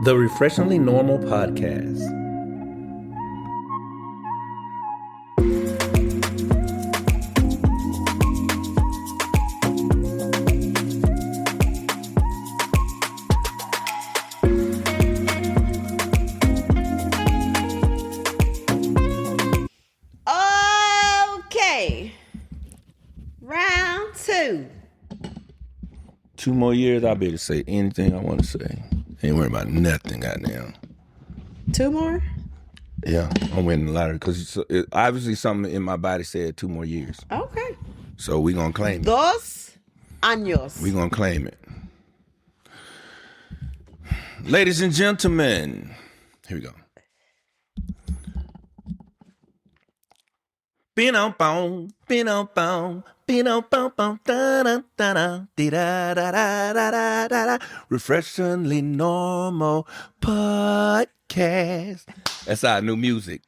The Refreshingly Normal Podcast. Okay. Round two. 2 more years, I'll be able to say anything I want to say. Ain't worried about nothing, goddamn. 2 more? Yeah, I'm winning the lottery because obviously something in my body said 2 more years. Okay. So we gonna claim it. 2 años. We gonna claim it. Ladies and gentlemen, here we go. Pin-on-pon, pin-on-pon, pin-on-pon-pon, da-da-da-da, da-da-da-da-da-da-da. Refreshingly Normal Podcast. That's our new music.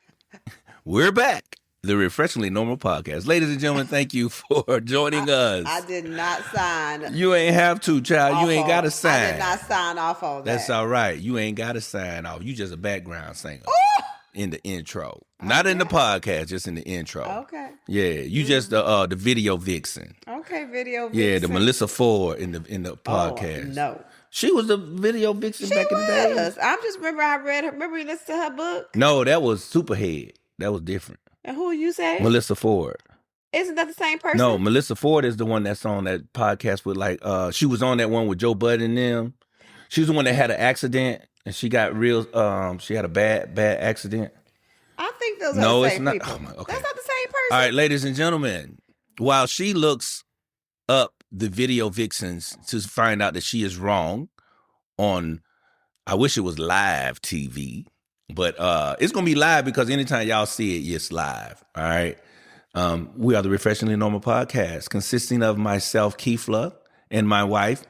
We're back. The Refreshingly Normal Podcast. Ladies and gentlemen, thank you for joining us. I did not sign. You ain't have to, child. You ain't got to sign. I did not sign off on that. That's all right. You ain't got to sign off. You just a background singer. Ooh! In the intro. Not in the podcast, just in the intro. Okay. Yeah, you just the video vixen. Okay, video vixen. Yeah, the Melissa Ford in the podcast. No. She was the video vixen back in the day. I just remember I read her. Remember you listened to her book? No, that was Superhead. That was different. And who you say? Melissa Ford. Isn't that the same person? No, Melissa Ford is the one that's on that podcast with she was on that one with Joe Budden and them. She was the one that had an accident and she got she had a bad accident. I think those are the same people. Oh my, okay. That's not the same person. All right, ladies and gentlemen, while she looks up the video vixens to find out that she is wrong on, I wish it was live TV, but it's going to be live because anytime y'all see it, it's live. All right. We are the Refreshingly Normal Podcast, consisting of myself, Kēfla, and my wife,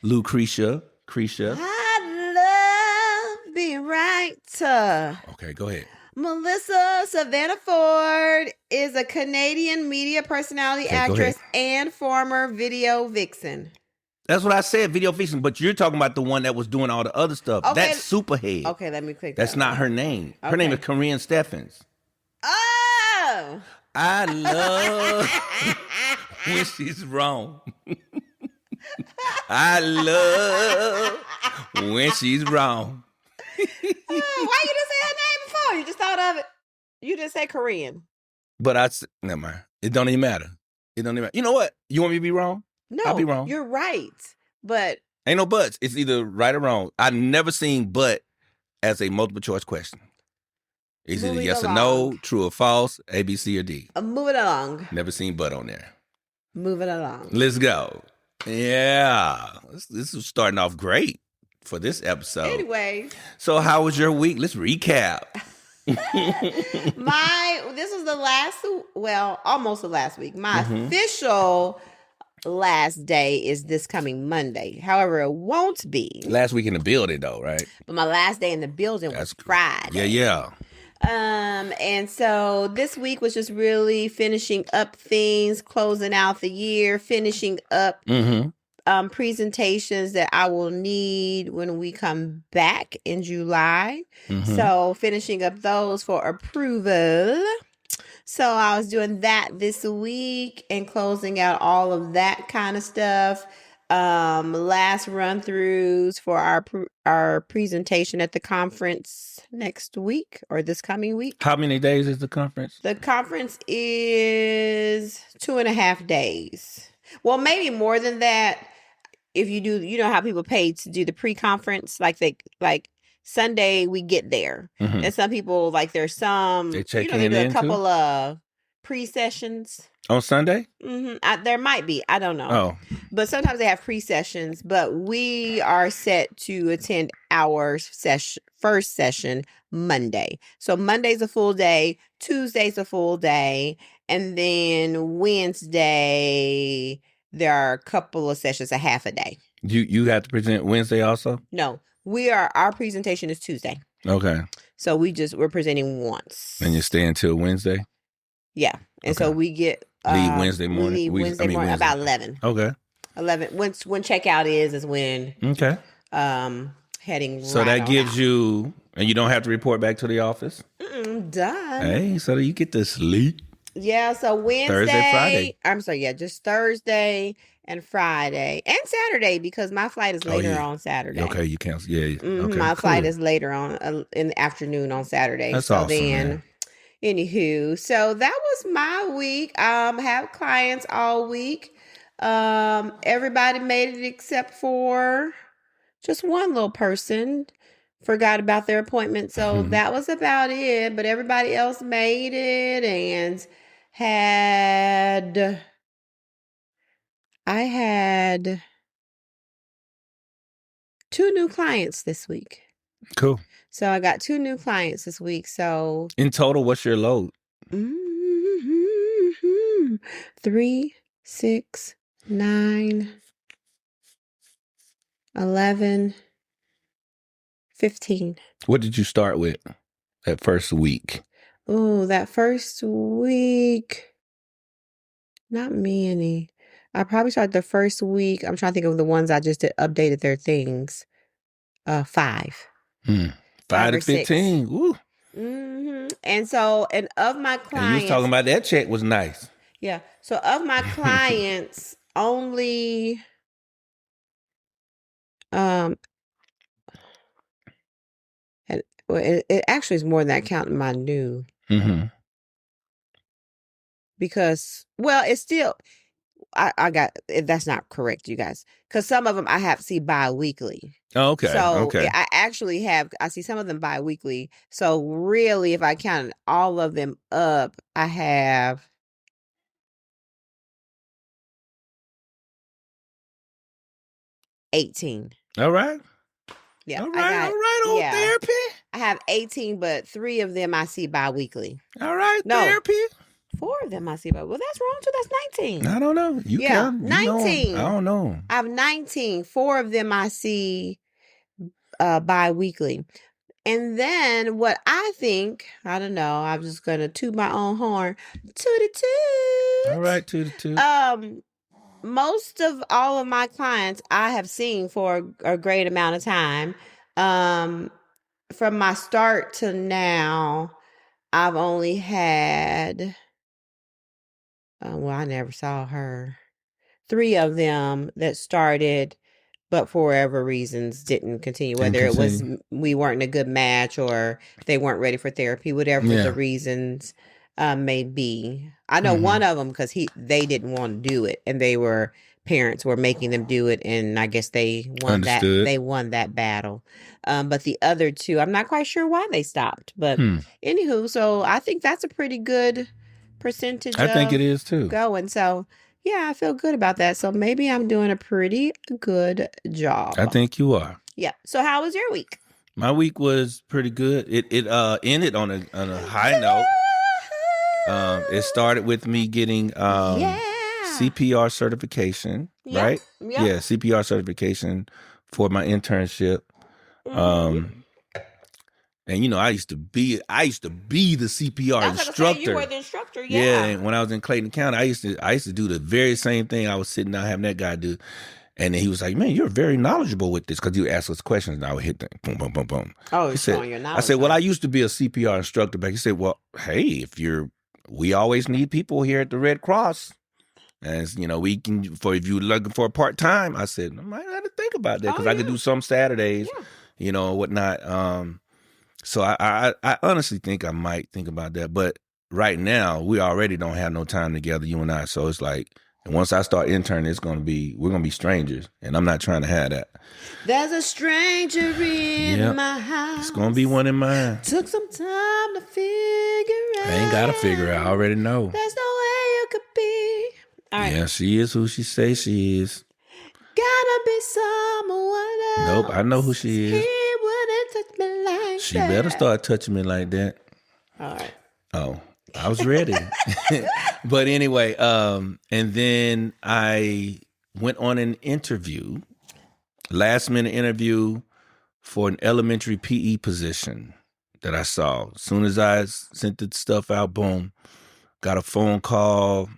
Crecia. I love being right. Okay, go ahead. Melissa Savannah Ford is a Canadian media personality, actress, and former video vixen. That's what I said, video vixen, but you're talking about the one that was doing all the other stuff. Okay. That's Superhead. Okay, let me click That's that not one. her name. Her Okay. name is Corinne Steffens. Oh! I love when she's wrong. I love when she's wrong. Why you didn't say her name before? You just thought of it. You didn't say Korean. But never mind. It don't even matter. It don't even matter. You know what? You want me to be wrong? No, I'll be wrong. You're right. But Ain't no buts. It's either right or wrong. I've never seen but as a multiple choice question. It's either Moving yes along. or no, true or false, A, B, C, or D. Moving along. Never seen but on there. Moving along. Let's go. Yeah. This is starting off great for this episode. Anyway. So how was your week? Let's recap. This was the last, almost the last week. My official last day is this coming Monday. However, it won't be. Last week in the building though, right? But my last day in the building was Friday. Yeah. And so this week was just really finishing up things, closing out the year, finishing up presentations that I will need when we come back in July. So finishing up those for approval. So I was doing that this week and closing out all of that kind of stuff. Last run throughs for our presentation at the conference next week or this coming week. How many days is the conference? The conference is 2.5 days. Well, maybe more than that. If you do, you know how people pay to do the pre-conference, like Sunday we get there, and some people there's some They check they in do a too? couple of pre-sessions. On Sunday? There might be, I don't know. Oh, But sometimes they have pre-sessions, but we are set to attend our first session Monday. So Monday's a full day, Tuesday's a full day, and then Wednesday there are a couple of sessions, a half a day. you have to present Wednesday also? No, our presentation is Tuesday. Okay. So we're presenting once. And you stay until Wednesday? Yeah. And so we get leave Wednesday morning. We leave Wednesday morning about 11. Okay. 11. When checkout is when Okay. heading So right that on gives out. you, and you don't have to report back to the office? Done. Hey, so you get to sleep. Yeah, so Wednesday, Thursday, Friday. I'm sorry, yeah, just Thursday and Friday and Saturday because my flight is later on Saturday. Okay, you cancel. Yeah. Okay, My cool. flight is later on in the afternoon on Saturday. That's so awesome, then, man. Anywho, so that was my week. Have clients all week. Everybody made it except for just one little person forgot about their appointment. So that was about it. But everybody else made it and I had 2 new clients this week. Cool. So I got 2 new clients this week. So in total, what's your load? 3, 6, 9, 11, 15. What did you start with that first week? Oh, that first week, not many. I probably started the first week. I'm trying to think of the ones I just updated their things. 5. 5 5 to or 6. 15. Woo. And so, and of my And clients, you was talking about that check was nice. yeah. So of my clients, only and it actually is more than that counting my new. Because it's still I got that's not correct, you guys, because some of them I have to see bi-weekly. Oh, okay. So Okay. I actually I see some of them bi-weekly. So really, if I count all of them up, I have 18. All right. Yeah. All right, old therapy. I have 18, but 3 of them I see bi-weekly. All right, No. therapy. 4 of them I see bi-weekly. Well, that's wrong too. That's 19. I don't know. You count. 19. I don't know. I have 19. 4 of them I see bi-weekly. And then what I think, I don't know, I'm just going to toot my own horn. Tootie toot. All right, tootie toot. Most of all of my clients I have seen for a great amount of time. From my start to now, I've only had, I never saw her. 3 of them that started, but for whatever reasons didn't continue. Whether it was we weren't a good match or they weren't ready for therapy, whatever the reasons may be. I know one of them because they didn't want to do it, and parents were making them do it, and I guess they won that. They won that battle. But the other 2, I'm not quite sure why they stopped. But anywho, so I think that's a pretty good percentage. I think it is too. Going so. Yeah, I feel good about that. So maybe I'm doing a pretty good job. I think you are. Yeah. So how was your week? My week was pretty good. It ended on a high note. It started with me getting CPR certification, right? Yeah, CPR certification for my internship. And I used to be the CPR instructor. You were the instructor, yeah. Yeah, and when I was in Clayton County, I used to do the very same thing. I was sitting down having that guy do, and then he was like, "Man, you're very knowledgeable with this," because you ask us questions, and I would hit them, boom, boom, boom, boom. Oh, he's showing your knowledge. I said, "Well, I used to be a CPR instructor back." He said, "Well, hey, we always need people here at the Red Cross, and we can if you're looking for a part time." I said, "I might have to think about that because I could do some Saturdays, whatnot." So I honestly think I might think about that. But right now, we already don't have no time together, you and I. So it's like, and once I start interning, we're going to be strangers. And I'm not trying to have that. There's a stranger in my house. It's going to be one in mine. Took some time to figure out. I ain't got to figure out. I already know. There's no way you could be. All right. Yeah, she is who she says she is. Gotta be someone else. Nope, I know who she is. He wouldn't touch me like she better start touching me like that. All right. Oh, I was ready. But anyway, and then I went on an interview, last minute interview for an elementary PE position that I saw. As soon as I sent the stuff out, boom, got a phone call.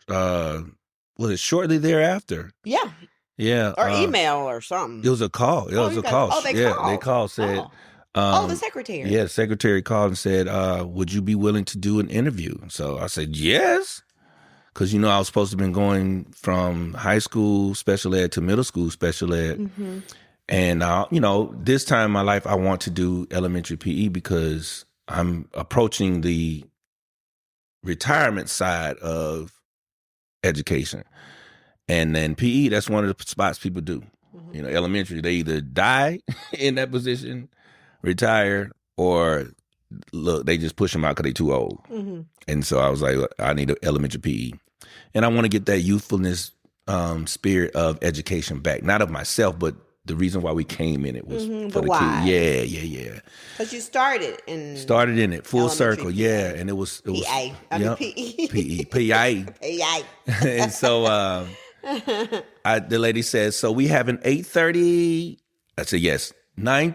Was it shortly thereafter? Yeah. Yeah. Or email or something. It was a call. It was a call. Oh, they called. They called, said. The secretary. Yeah, the secretary called and said, would you be willing to do an interview? So I said, yes. Because, I was supposed to have been going from high school special ed to middle school special ed. Mm-hmm. And, this time in my life, I want to do elementary PE because I'm approaching the retirement side of education. And then PE, that's one of the spots people do. Mm-hmm. Elementary, they either die in that position, retire, or look, they just push them out because they're too old. Mm-hmm. And so I was like, I need an elementary PE. And I want to get that youthfulness spirit of education back. Not of myself, but the reason why we came in it was for the kids. Yeah. Because you started in it full circle, yeah. And it was PA. PE. PA. And so the lady says, so we have an 8:30. I said, yes. 10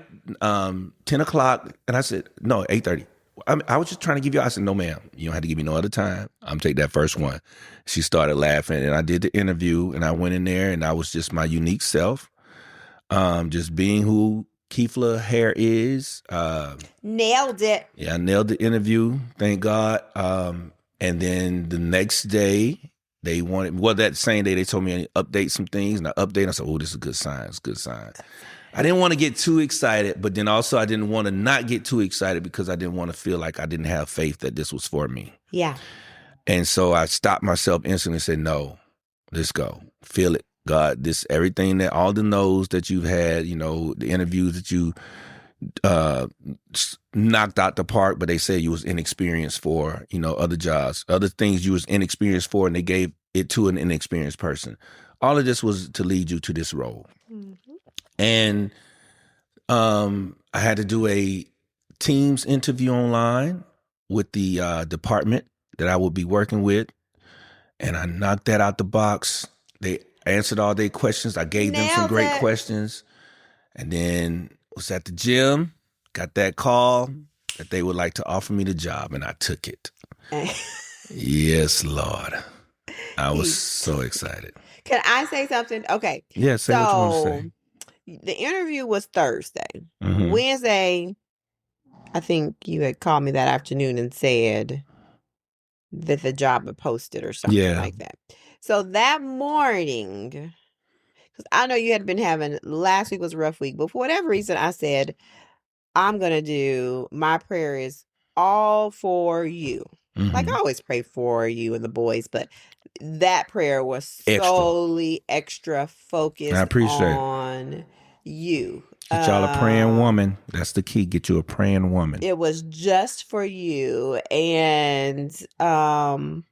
o'clock. And I said, no, 8:30. I was just trying to give you, I said, no, ma'am, you don't have to give me no other time. I'm take that first one. She started laughing and I did the interview and I went in there and I was just my unique self. Just being who Kēfla hair is. Nailed it. Yeah, I nailed the interview. Thank God. And then the next day that same day they told me to update some things and I updated. I said, oh, this is a good sign. It's a good sign. I didn't want to get too excited, but then also I didn't want to not get too excited because I didn't want to feel like I didn't have faith that this was for me. Yeah. And so I stopped myself instantly and said, no, let's go. Feel it. God, everything that all the no's that you've had, the interviews that you knocked out the park, but they said you was inexperienced for, other jobs, other things you was inexperienced for, and they gave it to an inexperienced person. All of this was to lead you to this role. Mm-hmm. And I had to do a Teams interview online with the department that I would be working with. And I knocked that out the box. They answered all their questions. I gave them some great questions. And then was at the gym, got that call that they would like to offer me the job, and I took it. Yes, Lord. I was so excited. Can I say something? Okay. Yeah, say what you want to say. The interview was Thursday. Mm-hmm. Wednesday, I think you had called me that afternoon and said that the job had posted or something like that. So that morning, because I know you had been having, last week was a rough week, but for whatever reason, I said, I'm going to do, my prayer is all for you. Mm-hmm. Like I always pray for you and the boys, but that prayer was solely extra focused on you. Get y'all a praying woman. That's the key. Get you a praying woman. It was just for you. And I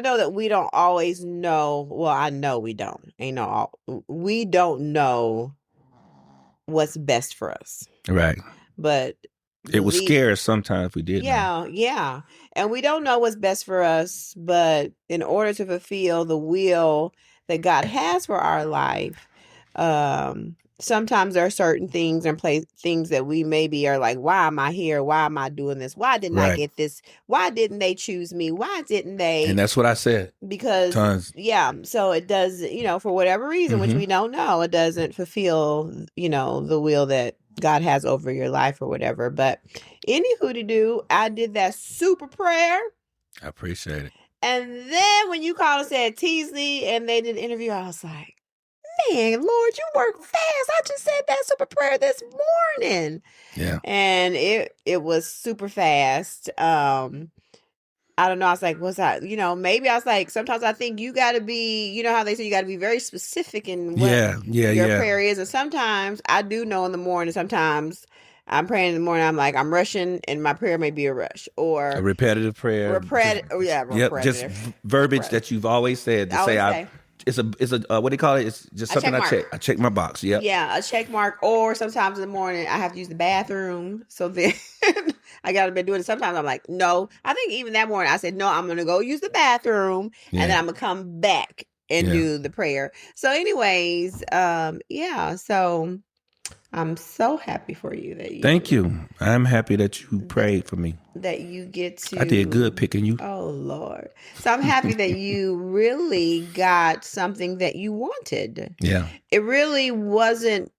know that we don't always know. Well, I know we don't. We don't know what's best for us. Right. But it was scary sometimes if we did. Yeah. And we don't know what's best for us, but in order to fulfill the will that God has for our life, sometimes there are certain things and things that we maybe are like, why am I here? Why am I doing this? Why didn't I get this? Why didn't they choose me? Why didn't they? And that's what I said. Because, so it does, for whatever reason, which we don't know, it doesn't fulfill, the will that God has over your life or whatever. But anywho to do, I did that super prayer. I appreciate it. And then when you called and said Teasley and they did an interview, I was like, man, Lord, you work fast. I just said that super prayer this morning. Yeah. And it was super fast. I don't know. I was like, what's that? Maybe I was like, sometimes I think you got to be, how they say you got to be very specific in what your prayer is. And sometimes I do know in the morning, sometimes I'm praying in the morning, I'm like, I'm rushing and my prayer may be a rush or a repetitive prayer. Repetitive. Just verbiage that you've always said to say, it's a what do you call it? It's just something I check. I check my box. Yep. Yeah, a check mark. Or sometimes in the morning I have to use the bathroom. So then I got to be doing it. Sometimes I'm like, no. I think even that morning I said, no, I'm going to go use the bathroom and then I'm going to come back and do the prayer. So anyways, so I'm so happy for you that Thank you. I'm happy that you prayed for me. you get to. I did good picking you. Oh Lord. So I'm happy that you really got something that you wanted. Yeah. It really wasn't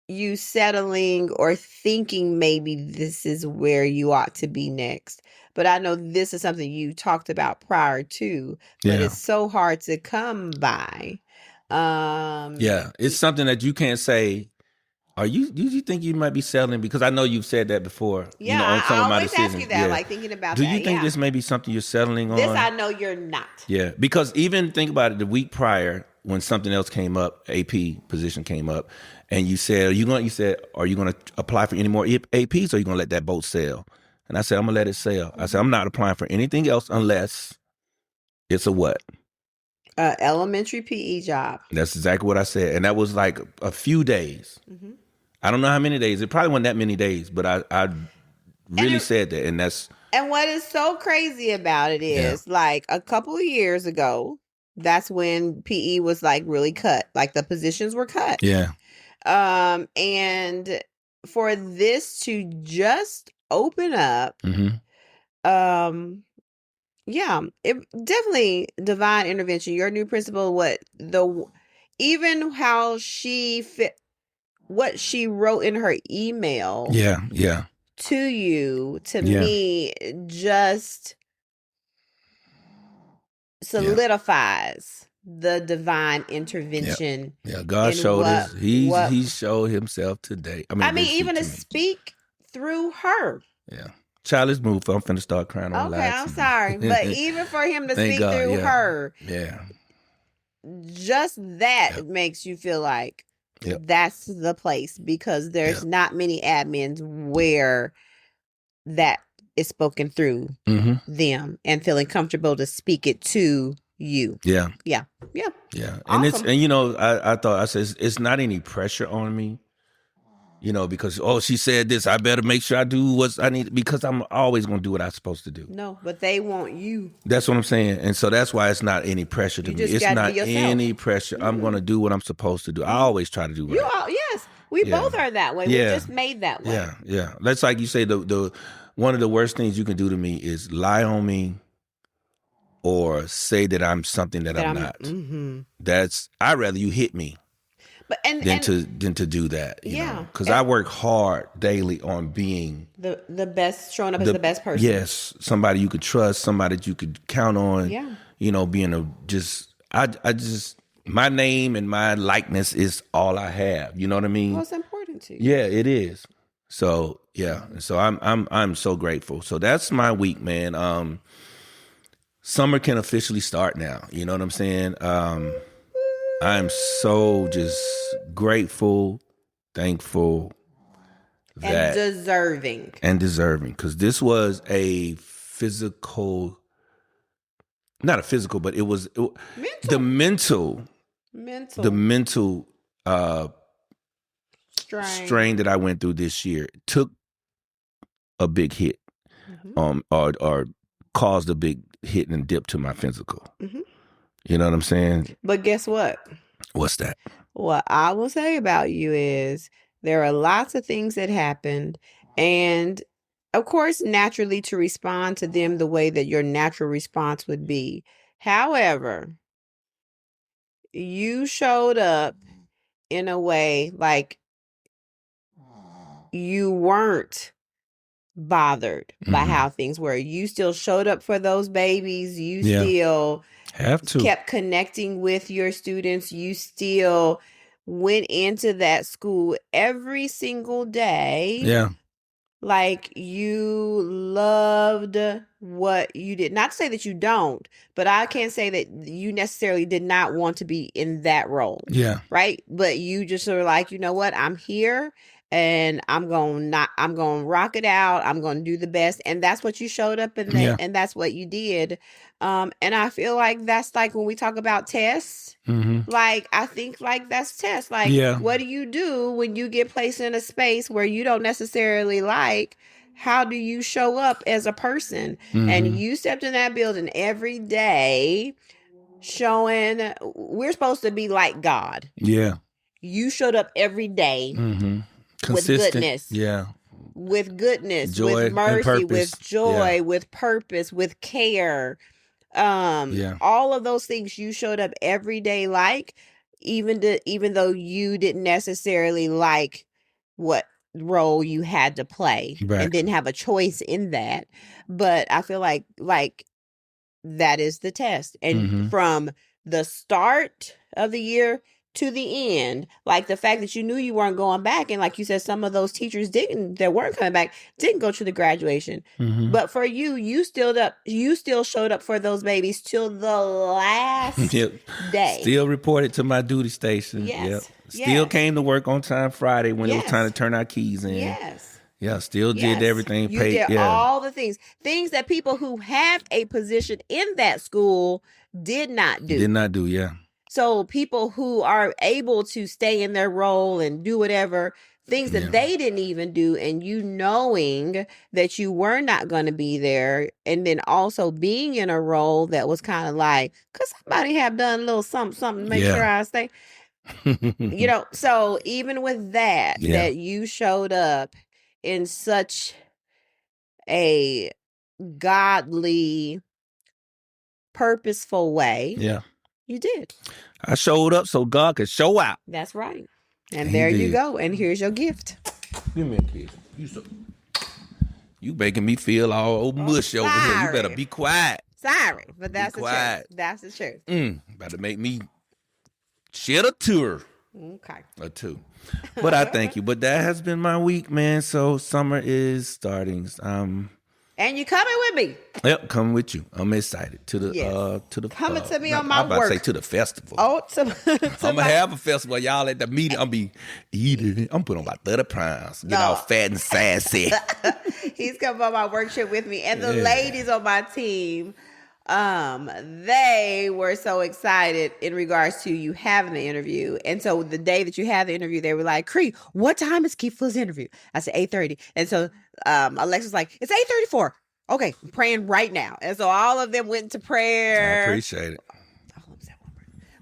you settling or thinking maybe this is where you ought to be next. But I know this is something you talked about prior to, but Yeah. it's so hard to come by. Yeah. It's something that you can't say. Do you think you might be settling? Because I know you've said that before, Yeah, on some I of my always ask you decisions. that, Yeah. like thinking about Do that. you think this may be something you're settling This on? I know you're not. Yeah. Because even think about it, the week prior when something else came up, AP position came up, and you said, are you going to apply for any more APs or are you going to let that boat sail? And I said, I'm going to let it sail. I said, I'm not applying for anything else unless it's a what? Elementary PE job. That's exactly what I said. And that was like a few days. Mm-hmm. I don't know how many days. It probably wasn't that many days, but I really said that. And that's. And what is so crazy about it is like a couple of years ago, that's when PE was like really cut. Like the positions were cut. Yeah. And for this to just open up, yeah, it definitely divine intervention. Your new principal, even how she fit, what she wrote in her email, to you, to me, just solidifies the divine intervention. Yeah, God showed us. He showed himself today. I mean even to speak through her. Yeah. Childish move. I'm finna start crying on Okay, I'm sorry. But even for him to speak through her. Yeah. Just that makes you feel like that's the place, because there's not many admins where that is spoken through them and feeling comfortable to speak it to you. Yeah. Yeah. Awesome. And I said it's not any pressure on me. Because she said this, I better make sure I do what I need, because I'm always going to do what I'm supposed to do. No, but they want you. That's what I'm saying. And so that's why it's not any pressure to me. It's not any pressure. I'm going to do what I'm supposed to do. I always try to do right. Yes, we both are that way. We just made that way. Yeah. That's like you say, the one of the worst things you can do to me is lie on me or say that I'm something that I'm not. I'd rather you hit me. Than to do that, because I work hard daily on being the best, showing up as the best person. Yes, somebody you could trust, somebody that you could count on. Yeah, being my name and my likeness is all I have. You know what I mean? Most important to you. Yeah, it is. So so I'm so grateful. So that's my week, man. Summer can officially start now. You know what I'm saying? I'm so just grateful, thankful, and deserving, because this was a physical, not a physical, but it was the mental strain that I went through this year took a big hit, or caused a big hit and dip to my physical. You know what I'm saying? But guess what? What's that? What I will say about you is there are lots of things that happened, and of course, naturally to respond to them the way that your natural response would be. However, you showed up in a way like you weren't bothered by how things were. You still showed up for those babies. You still kept connecting with your students. You still went into that school every single day. Yeah. Like you loved what you did. Not to say that you don't, but I can't say that you necessarily did not want to be in that role. Yeah. Right? But you just are like, you know what? I'm here. And I'm going to rock it out. I'm going to do the best. And that's what you showed up in there. And that's what you did. And I feel like that's like when we talk about tests, like, I think like that's tests. Like, what do you do when you get placed in a space where you don't necessarily like? How do you show up as a person? And you stepped in that building every day showing we're supposed to be like God. Yeah. you showed up every day with goodness. Yeah. With goodness, Joy with mercy, and with purpose. joy, Yeah. with purpose, with care. All of those things you showed up every day like, even though you didn't necessarily like what role you had to play and didn't have a choice in that. But I feel like that is the test. And from the start of the year to the end, like the fact that you knew you weren't going back, and like you said, some of those teachers that weren't coming back didn't go to the graduation. But for you still showed up for those babies till the last day. Still reported to my duty station. Yes. Still came to work on time Friday when it was time to turn our keys in. Yes. Yeah, still did everything. You did all the things that people who have a position in that school did not do. Yeah. So people who are able to stay in their role and do whatever, things that they didn't even do, and you knowing that you were not going to be there, and then also being in a role that was kind of like, could somebody have done a little something to make sure I stay? So even with that you showed up in such a godly, purposeful way. Yeah. You did. I showed up so God could show out. That's right. And there you go. And here's your gift. Give me a piece. You making me feel all mushy over here. You better be quiet. Sorry, but that's the truth. That's the truth. Better make me shed a tear. Okay. Or two. But I thank you. But that has been my week, man. So summer is starting. And you coming with me? Yep, coming with you. I'm excited to the coming to me on my work. I'm about to say to the festival. Oh, I'm gonna have a festival. Y'all at the meeting. I'm be eating. I'm putting on about 30 pounds. Get all fat and sassy. He's coming on my work trip with me, and the ladies on my team. They were so excited in regards to you having the interview. And so the day that you had the interview, they were like, Cree, what time is Kēfla's interview? I said 8:30. And so Alexa's like, it's 8:34. Okay, I'm praying right now. And so all of them went into prayer. I appreciate it.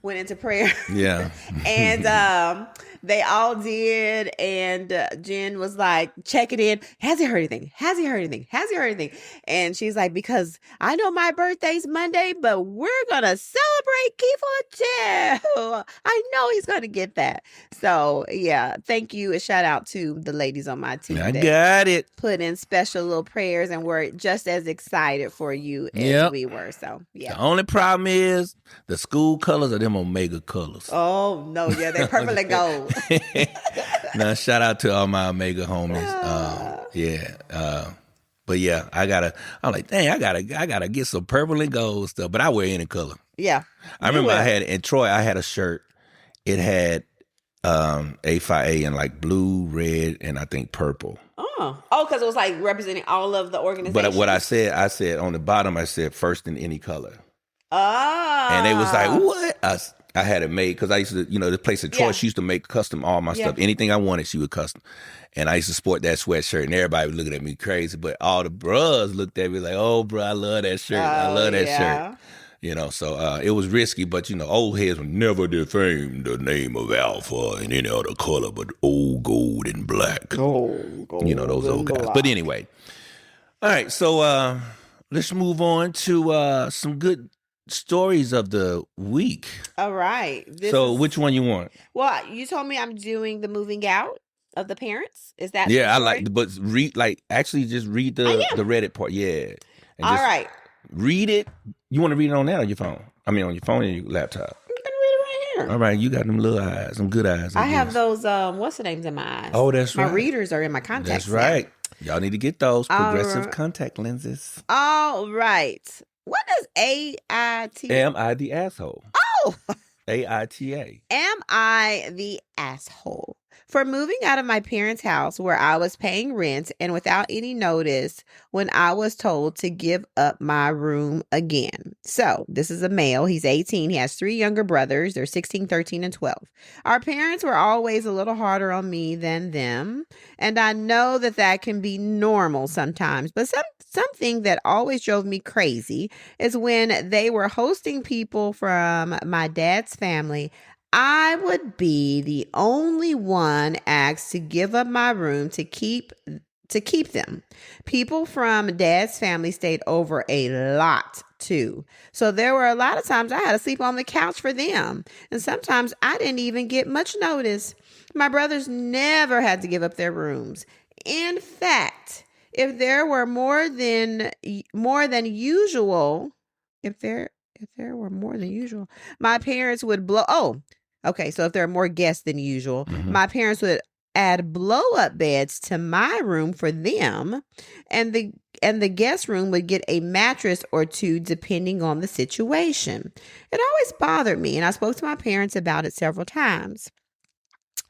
Went into prayer. Yeah. And they all did. And Jen was like, check it in. Has he heard anything? Has he heard anything? Has he heard anything? And she's like, because I know my birthday's Monday, but we're going to celebrate Kēfla too. I know he's going to get that. So, yeah, thank you. A shout out to the ladies on my team. I got it. Put in special little prayers and were just as excited for you as we were. So, yeah. The only problem is the school colors are them Omega colors. Oh, no. Yeah, they're purple and gold. Now, shout out to all my Omega homies. But yeah, I'm like, dang, I gotta get some purple and gold stuff. But I wear any color. Yeah. I remember in Troy, I had a shirt. It had A5A in like blue, red, and I think purple. Oh, because it was like representing all of the organizations. But what I said on the bottom, I said first in any color. Oh. And they was like, what? I had it made because I used to, the place in Troy, she used to make custom all my stuff. Anything I wanted, she would custom. And I used to sport that sweatshirt, and everybody was looking at me crazy. But all the bros looked at me like, oh, bro, I love that shirt. I love that shirt. So it was risky, but, old heads would never defame the name of Alpha in any other color but old gold and black. Gold those old guys. But anyway. All right, so let's move on to some good stories of the week. All right. Which one you want? Well, you told me I'm doing the moving out of the parents. Is that I like, but just read the Reddit part. Yeah. All right. Read it. You want to read it on that or your phone? I mean, on your phone or your laptop? I'm gonna read it right here. All right, you got them little eyes, some good eyes. I have those. What's the names in my eyes? Oh, that's right. My readers are in my contacts. That's right. Y'all need to get those progressive contact lenses. All right. What does AIT? Am I the asshole? Oh. AITA. Am I the asshole for moving out of my parents' house where I was paying rent and without any notice when I was told to give up my room again? So this is a male. He's 18. He has 3 younger brothers. They're 16, 13, and 12. Our parents were always a little harder on me than them. And I know that can be normal sometimes, but something that always drove me crazy is when they were hosting people from my dad's family. I would be the only one asked to give up my room to keep them. People from Dad's family stayed over a lot too. So there were a lot of times I had to sleep on the couch for them. And sometimes I didn't even get much notice. My brothers never had to give up their rooms. In fact, if there were more than usual, if there were more than usual, my parents would blow. Oh, okay. So if there are more guests than usual, my parents would add blow-up beds to my room for them, and the guest room would get a mattress or two depending on the situation. It always bothered me, and I spoke to my parents about it several times.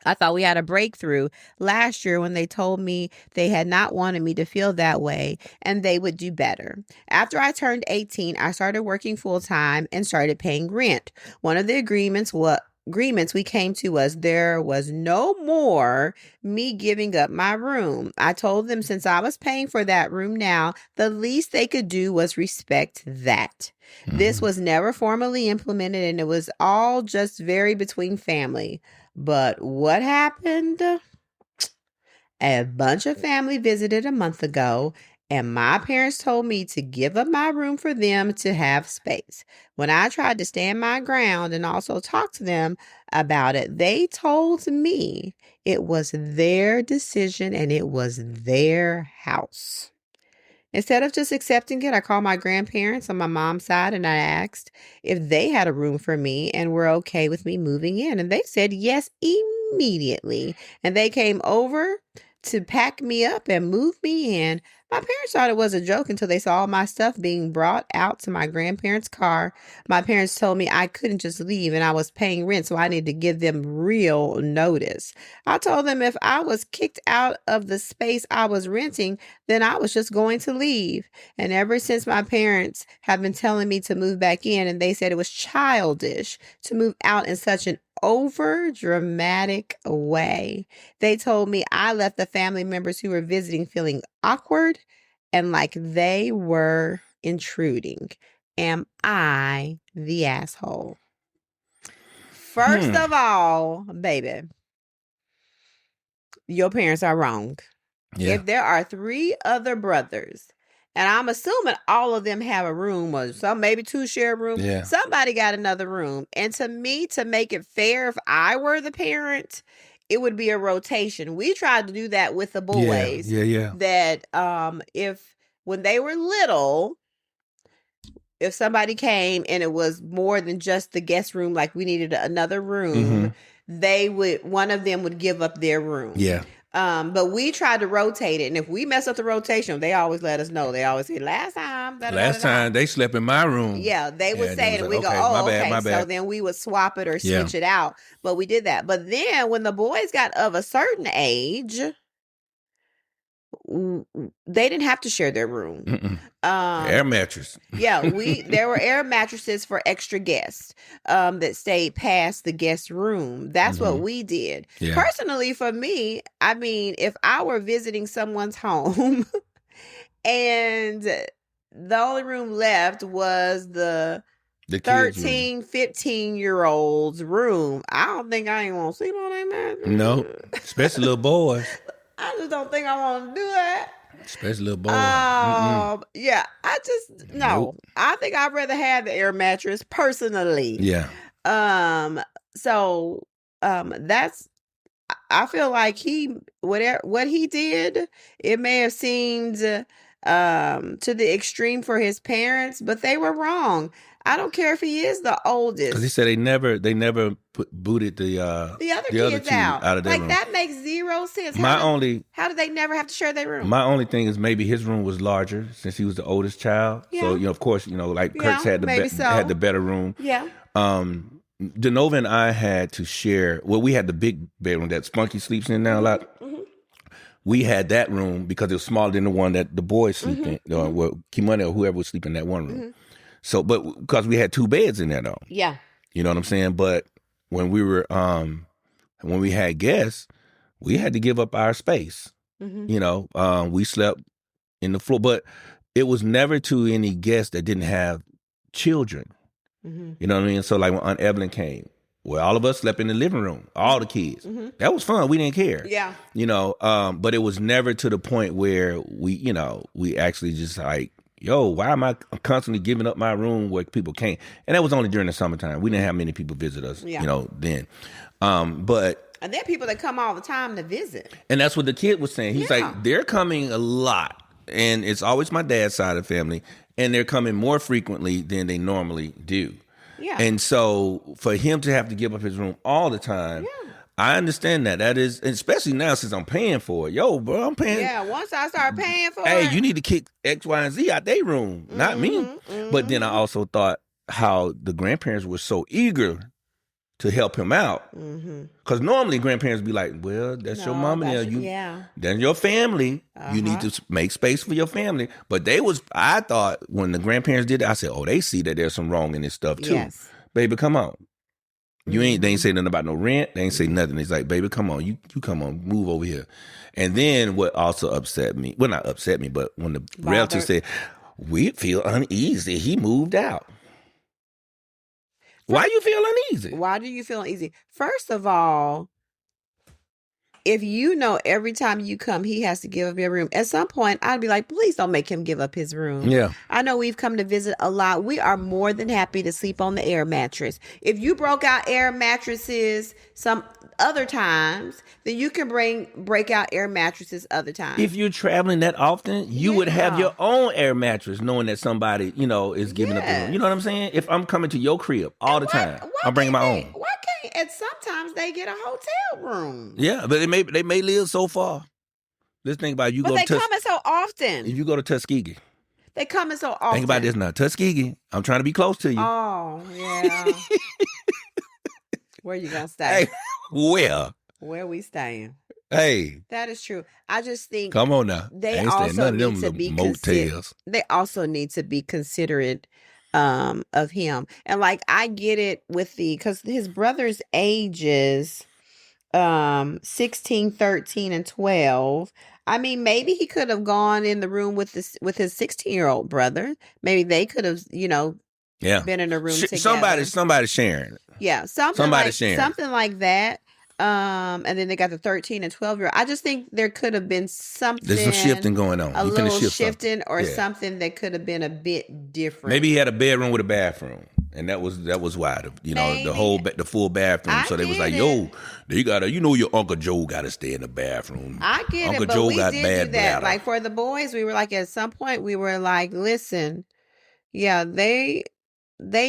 I thought we had a breakthrough last year when they told me they had not wanted me to feel that way and they would do better. After I turned 18, I started working full-time and started paying rent. One of the agreements we came to was there was no more me giving up my room. I told them since I was paying for that room now, the least they could do was respect that. This was never formally implemented and it was all just very between family. But what happened? A bunch of family visited a month ago, and my parents told me to give up my room for them to have space. When I tried to stand my ground and also talk to them about it, they told me it was their decision and it was their house. Instead of just accepting it, I called my grandparents on my mom's side and I asked if they had a room for me and were okay with me moving in. And they said yes immediately. And they came over to pack me up and move me in. My parents thought it was a joke until they saw all my stuff being brought out to my grandparents' car. My parents told me I couldn't just leave and I was paying rent, so I needed to give them real notice. I told them if I was kicked out of the space I was renting, then I was just going to leave. And ever since my parents have been telling me to move back in, and they said it was childish to move out in such an over dramatic way. They told me I left the family members who were visiting feeling awkward and like they were intruding. Am I the asshole? First of all, baby, your parents are wrong. Yeah. If there are 3 other brothers, and I'm assuming all of them have a room or some maybe 2 share a room. Yeah. Somebody got another room. And to me, to make it fair, if I were the parent, it would be a rotation. We tried to do that with the boys. Yeah. That if when they were little, if somebody came and it was more than just the guest room, like we needed another room, one of them would give up their room. Yeah. But we tried to rotate it, and if we mess up the rotation, they always let us know. They always say, last time they slept in my room. Yeah, they would say it, and we go, oh, okay. My bad. So then we would swap it or switch it out. But we did that. But then when the boys got of a certain age, they didn't have to share their room. Air mattress. Yeah, there were air mattresses for extra guests that stayed past the guest room. That's what we did. Yeah. Personally, for me, I mean, if I were visiting someone's home and the only room left was the 13, 15-year-old's room, I don't think I ain't want to sleep on that mattress. No, especially little boys. I just don't think I want to do that. Especially little boys. Yeah, no. Nope. I think I'd rather have the air mattress personally. Yeah. So that's, I feel like what he did, it may have seemed to the extreme for his parents, but they were wrong. I don't care if he is the oldest. Because he said they never booted the other kids out of their room. That makes zero sense. How did they never have to share their room? My only thing is maybe his room was larger since he was the oldest child. Yeah. So, of course, like Kurt's had the better room. Yeah. Denova and I had to share, we had the big bedroom that Spunky sleeps in now a lot. Mm-hmm. We had that room because it was smaller than the one that the boys sleep in, or Kimani or whoever was sleeping in that one room. Mm-hmm. So, but because we had 2 beds in there though. Yeah. You know what I'm saying? But when we were, when we had guests, we had to give up our space. Mm-hmm. We slept in the floor, but it was never to any guests that didn't have children. Mm-hmm. You know what I mean? So like when Aunt Evelyn came, where all of us slept in the living room, all the kids. Mm-hmm. That was fun. We didn't care. Yeah. But it was never to the point where we actually just like, yo, why am I constantly giving up my room where people can't? And that was only during the summertime. We didn't have many people visit us, then. And there are people that come all the time to visit. And that's what the kid was saying. He's like, they're coming a lot. And it's always my dad's side of the family. And they're coming more frequently than they normally do. Yeah. And so for him to have to give up his room all the time, I understand that. That is, especially now since I'm paying for it. Yo, bro, I'm paying. Yeah, once I start paying for it. Hey, you need to kick X, Y, and Z out their room, not me. But then I also thought how the grandparents were so eager to help him out. Because normally grandparents be like, well, that's your mama there. That's your family. You need to make space for your family. But I thought when the grandparents did that, I said, oh, they see that there's some wrong in this stuff too. Yes. Baby, come on. They ain't say nothing about no rent. They ain't say nothing. It's like, baby, come on. You come on, move over here. And then what also upset me, well, not upset me, but when the relative said, we feel uneasy, he moved out. Why you feel uneasy? Why do you feel uneasy? First of all, if you know every time you come, he has to give up your room. At some point, I'd be like, please don't make him give up his room. Yeah. I know we've come to visit a lot. We are more than happy to sleep on the air mattress. If you broke out air mattresses some other times, then you can break out air mattresses other times. If you're traveling that often, you would have your own air mattress knowing that somebody, is giving up the room. You know what I'm saying? If I'm coming to your crib all the time, I'm bringing my own. Why can't, and sometimes they get a hotel room. Yeah, but they may live so far. Let's think about it. But they coming so often. If you go to Tuskegee. They coming so often. Think about this now. Tuskegee, I'm trying to be close to you. Oh, yeah. Where you going to stay? Hey, where? Where we staying? Hey. That is true. I just think. Come on now. They also need to be motels. They also need to be considerate of him. And like, I get it because his brother's ages 16, 13, and 12. I mean, maybe he could have gone in the room with his 16-year-old brother. Maybe they could have, been in a room together. Somebody sharing. Yeah, something like that. And then they got the 13 and 12-year-old. I just think there could have been something. There's some shifting going on. A little shifting or something that could have been a bit different. Maybe he had a bedroom with a bathroom. And that was why the full bathroom. So they was like, yo, you gotta, your Uncle Joe gotta stay in the bathroom. I get Uncle it, but Joe we got did bad do that. bladder. Like for the boys, we were like, at some point, we were like, listen, they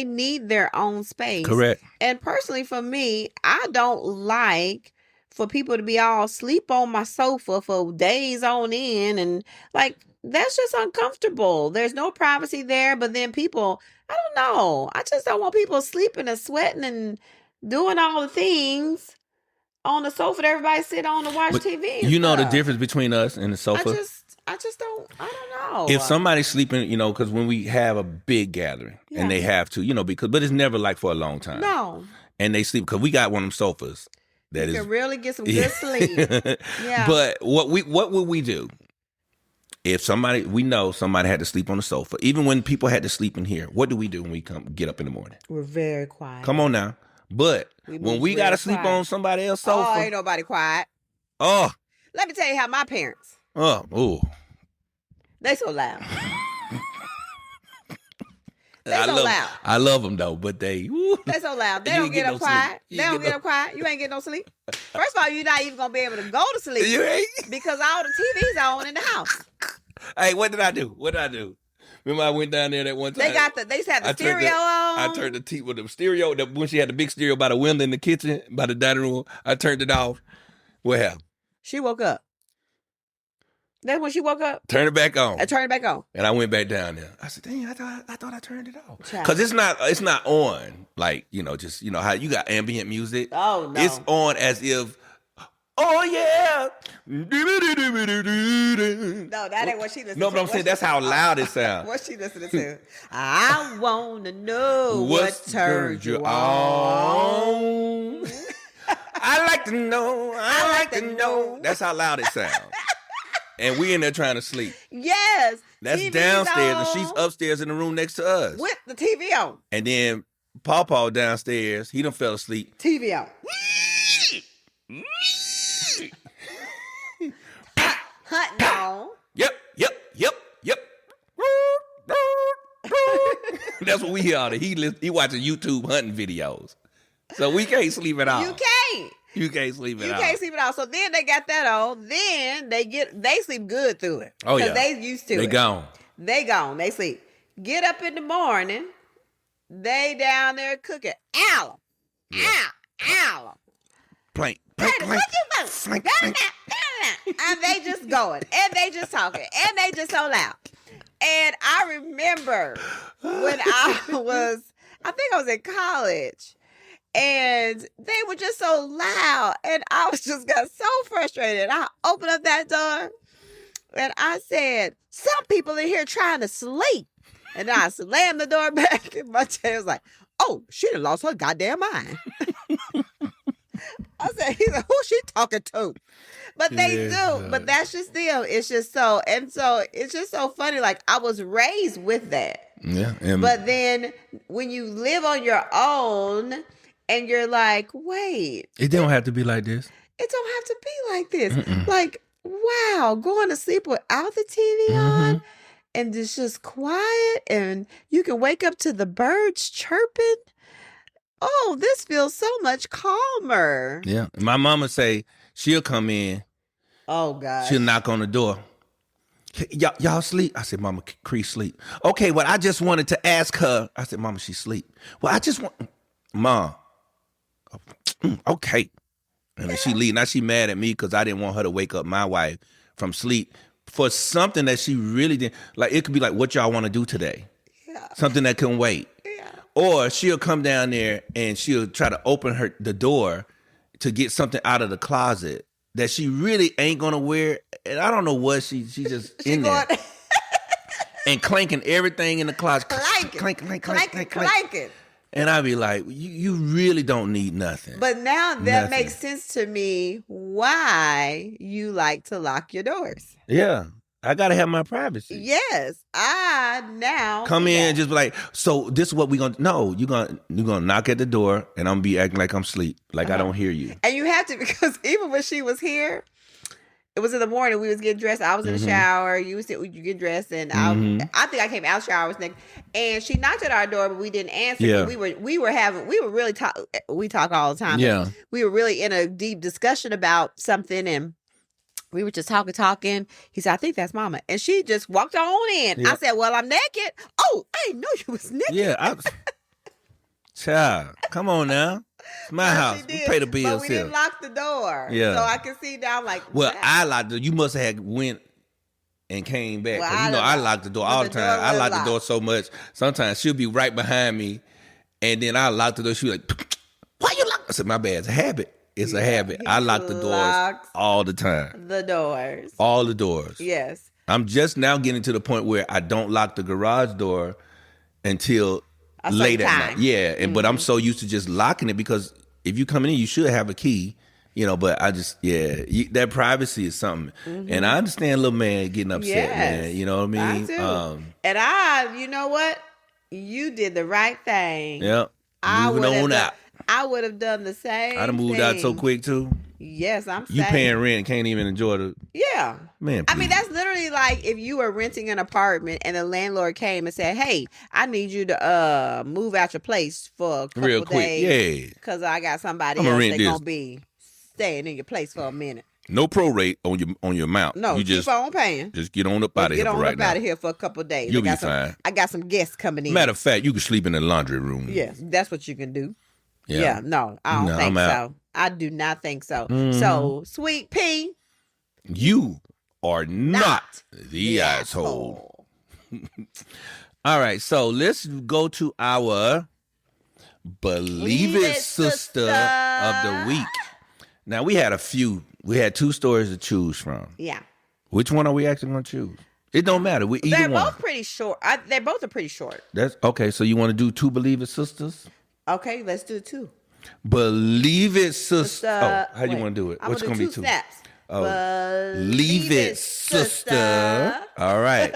need their own space. Correct. And personally, for me, I don't like for people to be all sleep on my sofa for days on end, and like that's just uncomfortable. There's no privacy there. But then people, I don't know. I just don't want people sleeping and sweating and doing all the things on the sofa that everybody sit on to watch TV. You know the difference between us and the sofa? I don't know. If somebody's sleeping, because when we have a big gathering and they have to, but it's never like for a long time. No. And they sleep, because we got one of them sofas that you can really get some good sleep. Yeah. But what would we do? If we know somebody had to sleep on the sofa, even when people had to sleep in here, what do we do when we get up in the morning? We're very quiet. Come on now. But when we got to sleep on somebody else's sofa. Oh, ain't nobody quiet. Oh. Let me tell you how my parents. Oh. They so loud. Loud. I love them though, but they so loud. They don't get up quiet. They don't get up quiet. You ain't getting no sleep. First of all, you're not even gonna be able to go to sleep. You ain't, because all the TV's on in the house. Hey, what did I do? Remember I went down there that one time. They used to have the stereo on. I turned the TV with the stereo. When she had the big stereo by the window in the kitchen, by the dining room, I turned it off. What happened? She woke up. That's when she woke up? Turn it back on. I turned it back on. And I went back down there. I said, dang, I thought I turned it off. Because it's not on. Like, just, how you got ambient music. Oh, no. It's on as if, oh, yeah. No, that ain't what she listening to. No, but I'm saying that's how loud it sounds. What she listening to? I want to know what turned you on. I like to know. That's how loud it sounds. And we in there trying to sleep. Yes. That's TV's downstairs, and she's upstairs in the room next to us. With the TV on. And then Paw downstairs. He done fell asleep. TV out. Hunting on. Yep. That's what we hear all the. He watching YouTube hunting videos. So we can't sleep it off. You can't sleep it You off. can't sleep it off. So then they got that on. Then they sleep good through it. Oh, yeah. Because they used to it. They gone. They gone. They sleep. Get up in the morning. They down there cooking. Ow. Ow. Plank. And they just going. And they just talking. And they just so loud. And I remember when I think I was in college. And they were just so loud. And I just got so frustrated. I opened up that door. And I said, some people in here trying to sleep. And then I slammed the door back. And my dad was like, oh, she done lost her goddamn mind. I said, he's like, who's she talking to? But they do. But that's just them. It's just so. And so it's just so funny. Like, I was raised with that. Yeah. But then when you live on your own and you're like, wait. It don't have to be like this. It don't have to be like this. Like, wow, going to sleep without the TV on and it's just quiet and you can wake up to the birds chirping. Oh, this feels so much calmer. Yeah. My mama say she'll come in. Oh, God. She'll knock on the door. Y'all sleep? I said, Mama, Cree sleep. Okay, well, I just wanted to ask her. I said, Mama, she sleep. Well, I just want... Mom. Okay. And then she leave. Now she mad at me because I didn't want her to wake up my wife from sleep for something that she really didn't. Like, it could be like, what y'all want to do today? Yeah. Something that can wait. Yeah. Or she'll come down there and she'll try to open the door to get something out of the closet that she really ain't gonna wear. And I don't know what she just in there. And clanking everything in the closet. Clanking. And I'd be like, you really don't need nothing. But now that makes sense to me why you like to lock your doors. Yeah. I gotta have my privacy. Yes. I now come in and just be like, so this is what we gonna you're gonna knock at the door and I'm gonna be acting like I'm asleep. Like I don't hear you. And you have to, because even when she was here, it was in the morning. We was getting dressed. I was in the shower. You get dressed, and I think I came out the shower. And she knocked at our door, but we didn't answer. Yeah. We were really talk. We talk all the time. Yeah. We were really in a deep discussion about something, and we were just talking. He said, "I think that's Mama," and she just walked on in. Yeah. I said, "Well, I'm naked." Oh, I didn't know you was naked. Yeah. Child, come on now. It's my house. We pay the bills. But we didn't lock the door. Yeah. So I can see down like. Well, I locked the. You must have went and came back. Well, I lock the door all the time. I lock the door so much. Sometimes she'll be right behind me, and then I lock the door. She'll be like, "Why you lock?" I said, "My bad. It's a habit. It's a habit. I lock the doors all the time. The doors. All the doors. Yes. I'm just now getting to the point where I don't lock the garage door until late at night. Yeah, but I'm so used to just locking it because if you come in, you should have a key, but I just, that privacy is something. And I understand little man getting upset, man. You know what I mean? And you know what? You did the right thing. Yeah. Moving on out. I would have done the same I'd have moved out so quick too. Yes, I'm saying. You paying rent and can't even enjoy the... Yeah. Man, I mean, that's literally like if you were renting an apartment and the landlord came and said, "Hey, I need you to move out your place for a couple real quick. days. Yeah. Because I got somebody else that's going to be staying in your place for a minute." No prorate on your amount. No, you just keep on paying. Just get on up out of here for right now. Get on up out of here for a couple of days. You'll be fine. I got some guests coming in. Matter of fact, you can sleep in the laundry room. Yes, that's what you can do. Yeah. No, I don't think so. I do not think so. So, Sweet Pea, you are not the asshole. All right, so let's go to our Believe It Sister of the Week. Now, we had a few. We had 2 stories to choose from. Yeah. Which one are we actually going to choose? It don't matter. They're both pretty short. They both are pretty short. That's okay. So you want to do 2 Believe It Sisters? Okay, let's do 2. Believe It Sister. How you want to do it? What's going to be 2? Snaps. Believe It Sister. All right.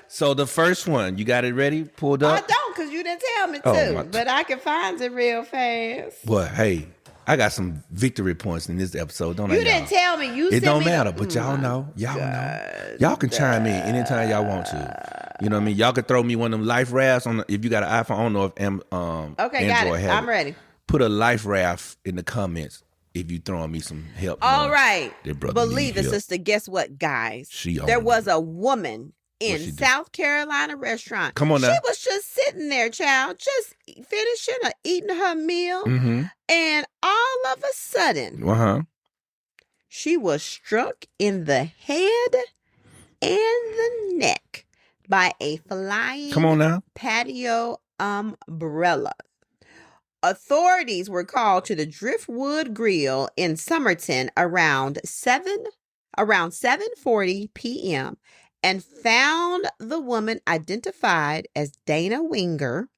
So the first one, you got it ready? Pulled up? I don't, because you didn't tell me Oh, to. But I can find it real fast. Well, hey, I got some victory points in this episode, don't I? You didn't tell me. You It sent don't me matter, but y'all know. Y'all know. Y'all can chime in anytime y'all want to. You know what I mean? Y'all can throw me one of them life rafts on if you got an iPhone. I don't know if okay, Android got it. has I'm ready. Put a life raft in the comments if you throwing me some help. All right. Believe it, sister. Guess what, guys? There was a woman in South Carolina restaurant. Come on now. She was just sitting there, child, just finishing or eating her meal. Mm-hmm. And all of a sudden, she was struck in the head and the neck by a flying patio umbrella. Authorities were called to the Driftwood Grill in Somerton around 7:40 p.m. and found the woman identified as Dana Winger,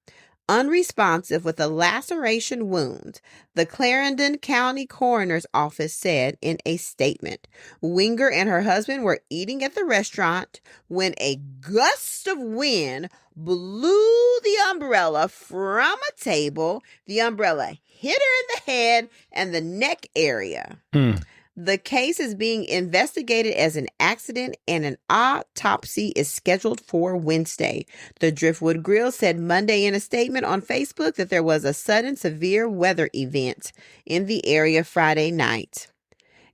unresponsive with a laceration wound, the Clarendon County Coroner's Office said in a statement. Winger and her husband were eating at the restaurant when a gust of wind blew the umbrella from a table. The umbrella hit her in the head and the neck area. The case is being investigated as an accident and an autopsy is scheduled for Wednesday. The Driftwood Grill said Monday in a statement on Facebook that there was a sudden severe weather event in the area Friday night.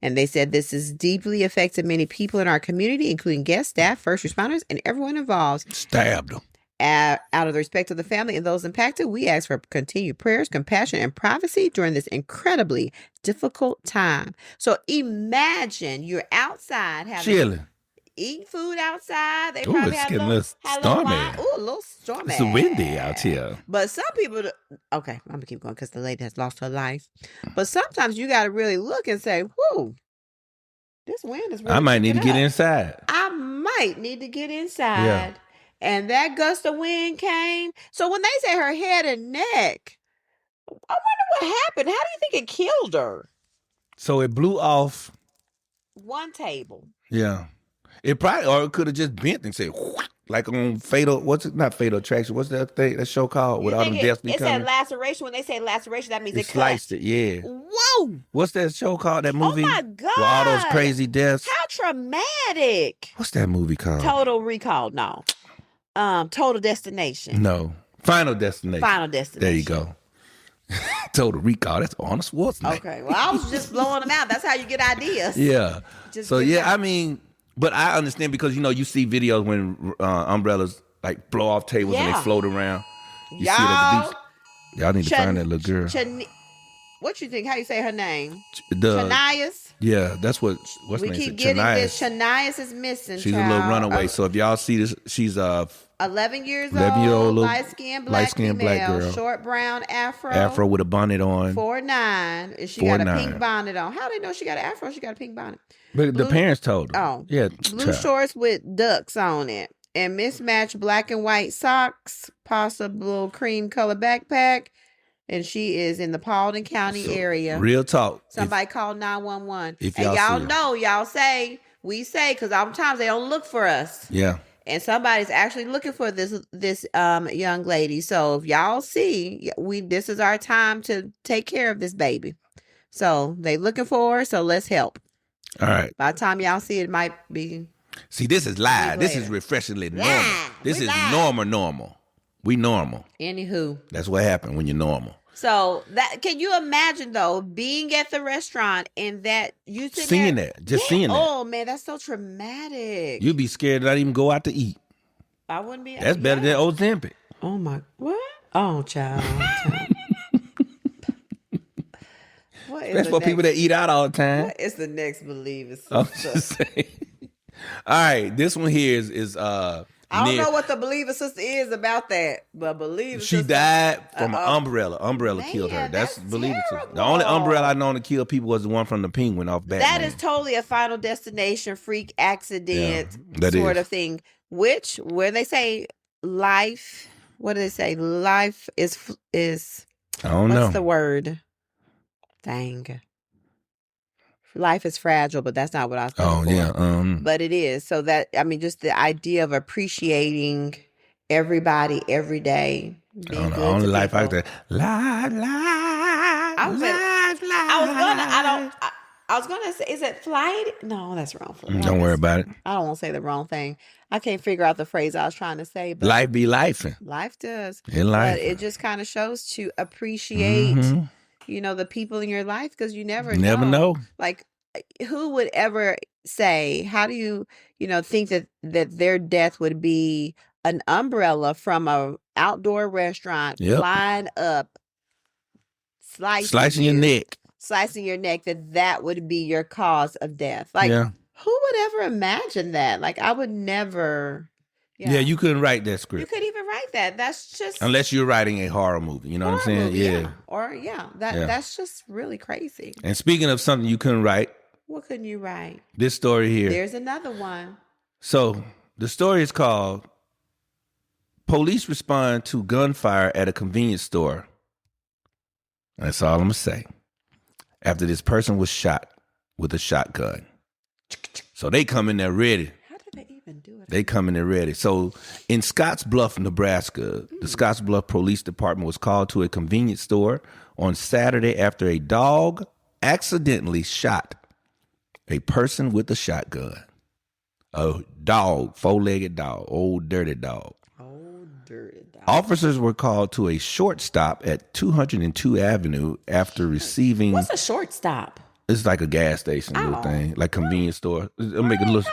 And they said this has deeply affected many people in our community, including guests, staff, first responders, and everyone involved. Stabbed them. Out of the respect of the family and those impacted, we ask for continued prayers, compassion, and privacy during this incredibly difficult time. So imagine you're outside chilling, eating food outside. They Ooh, probably it's have getting a little stormy. Ooh, a little stormy. It's windy out here. But some people, okay, I'm gonna keep going because the lady has lost her life. But sometimes you got to really look and say, "Whoa, this wind is." Really I might need to get inside. I might need to get inside. Yeah. And that gust of wind came. So when they say her head and neck, I wonder what happened. How do you think it killed her? So it blew off one table. Yeah. It probably, or it could have just bent and said, like on Fatal, not Fatal Attraction, what's that thing, that show called? With all them Destiny coming? It said laceration. When they say laceration, that means it sliced it, yeah. Whoa. What's that show called, that movie? Oh my God. With all those crazy deaths? How traumatic. What's that movie called? Total Recall, no. Total Destination. No. Final Destination. Final Destination. There you go. Total Recall. That's Arnold Schwarzenegger. Okay. Well, I was just blowing them out. That's how you get ideas. Yeah. I mean, but I understand because, you see videos when umbrellas like blow off tables and they float around. You see it at the beach. Y'all need to find that little girl. What you think? How you say her name? Shanias? Yeah, that's what's we name. Keep getting this. Shanias is missing. She's a little runaway. So if y'all see this, she's 11 years old, light-skinned black girl, short brown afro with a bonnet on, 4'9", and she got a pink bonnet on. How do they know she got an afro? She got a pink bonnet. But the parents told her. Oh, yeah, blue shorts with ducks on it, and mismatched black and white socks, possible cream color backpack. And she is in the Paulding County area. Real talk. Somebody call 911. If y'all know, we say, because sometimes they don't look for us. Yeah. And somebody's actually looking for this young lady. So if y'all see, this is our time to take care of this baby. So they looking for her. So let's help. All right. By the time y'all see it, might be. See, this is live. This is refreshingly normal. This is normal. We normal. Anywho. That's what happened when you're normal. So can you imagine though being at the restaurant and that you seeing that? Oh man, that's so traumatic. You'd be scared to not even go out to eat. I wouldn't be. That's better than Ozempic. Oh my, what? Oh, child. That's for people that eat out all the time. What is the next believer? I'm just saying. All right, this one here is I don't know what the believer sister is about that, but believer she sister, died from an umbrella. Umbrella killed her. That's believer sister. The only umbrella I known to kill people was the one from the Penguin off Batman. That is totally a Final Destination freak accident sort of thing. Where they say life, what do they say? Life is I don't know. What's the word? Dang. Life is fragile, but that's not what I was thinking. Oh, yeah. But it is. So just the idea of appreciating everybody every day Being good only to life I people. can. Life, I was saying, I was gonna say, is it flight? No, that's wrong. Don't worry about it. I don't want to say the wrong thing. I can't figure out the phrase I was trying to say, but Life be lifing. life does. In life. But it just kind of shows to appreciate, the people in your life, because you never know. Like, who would ever say, how do you, think that their death would be an umbrella from a outdoor restaurant flying up, slicing your neck. Slicing your neck, that would be your cause of death. Like, who would ever imagine that? Like, I would never. Yeah, you couldn't write that script. You couldn't even write that. That's just, unless you're writing a horror movie. You know what I'm saying? Movie, yeah. Or that's just really crazy. And speaking of something you couldn't write, what couldn't you write? This story here. There's another one. So the story is called "Police Respond to Gunfire at a Convenience Store." That's all I'm gonna say. After this person was shot with a shotgun. So they come in there ready. How did they even do it? They come in there ready. So in Scottsbluff, Nebraska, the Scottsbluff Police Department was called to a convenience store on Saturday after a dog accidentally shot a person with a shotgun. A dog, four-legged dog, old dirty dog. Officers were called to a short stop at 202 Avenue after receiving... What's a short stop? It's like a gas station little thing, like convenience store. It'll make it look... Who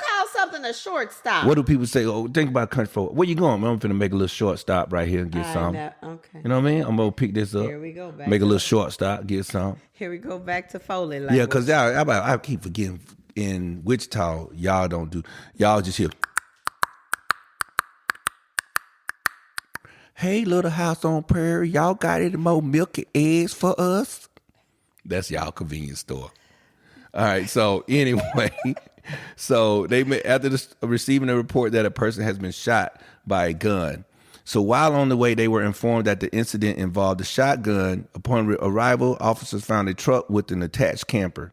calls something a short stop? What do people say? Oh, think about country folk. Where you going? I'm finna make a little short stop right here and get some. Okay. You know what I mean? I'm gonna pick this up. Here we go back. Make a little short stop, get some. Here we go back to Foley. Yeah, because I keep forgetting in Wichita, y'all don't do... Y'all just hear... Hey, little house on prairie, y'all got any more milk and eggs for us? That's y'all convenience store. All right, so anyway, so after receiving a report that a person has been shot by a gun. So while on the way, they were informed that the incident involved a shotgun. Upon arrival, officers found a truck with an attached camper.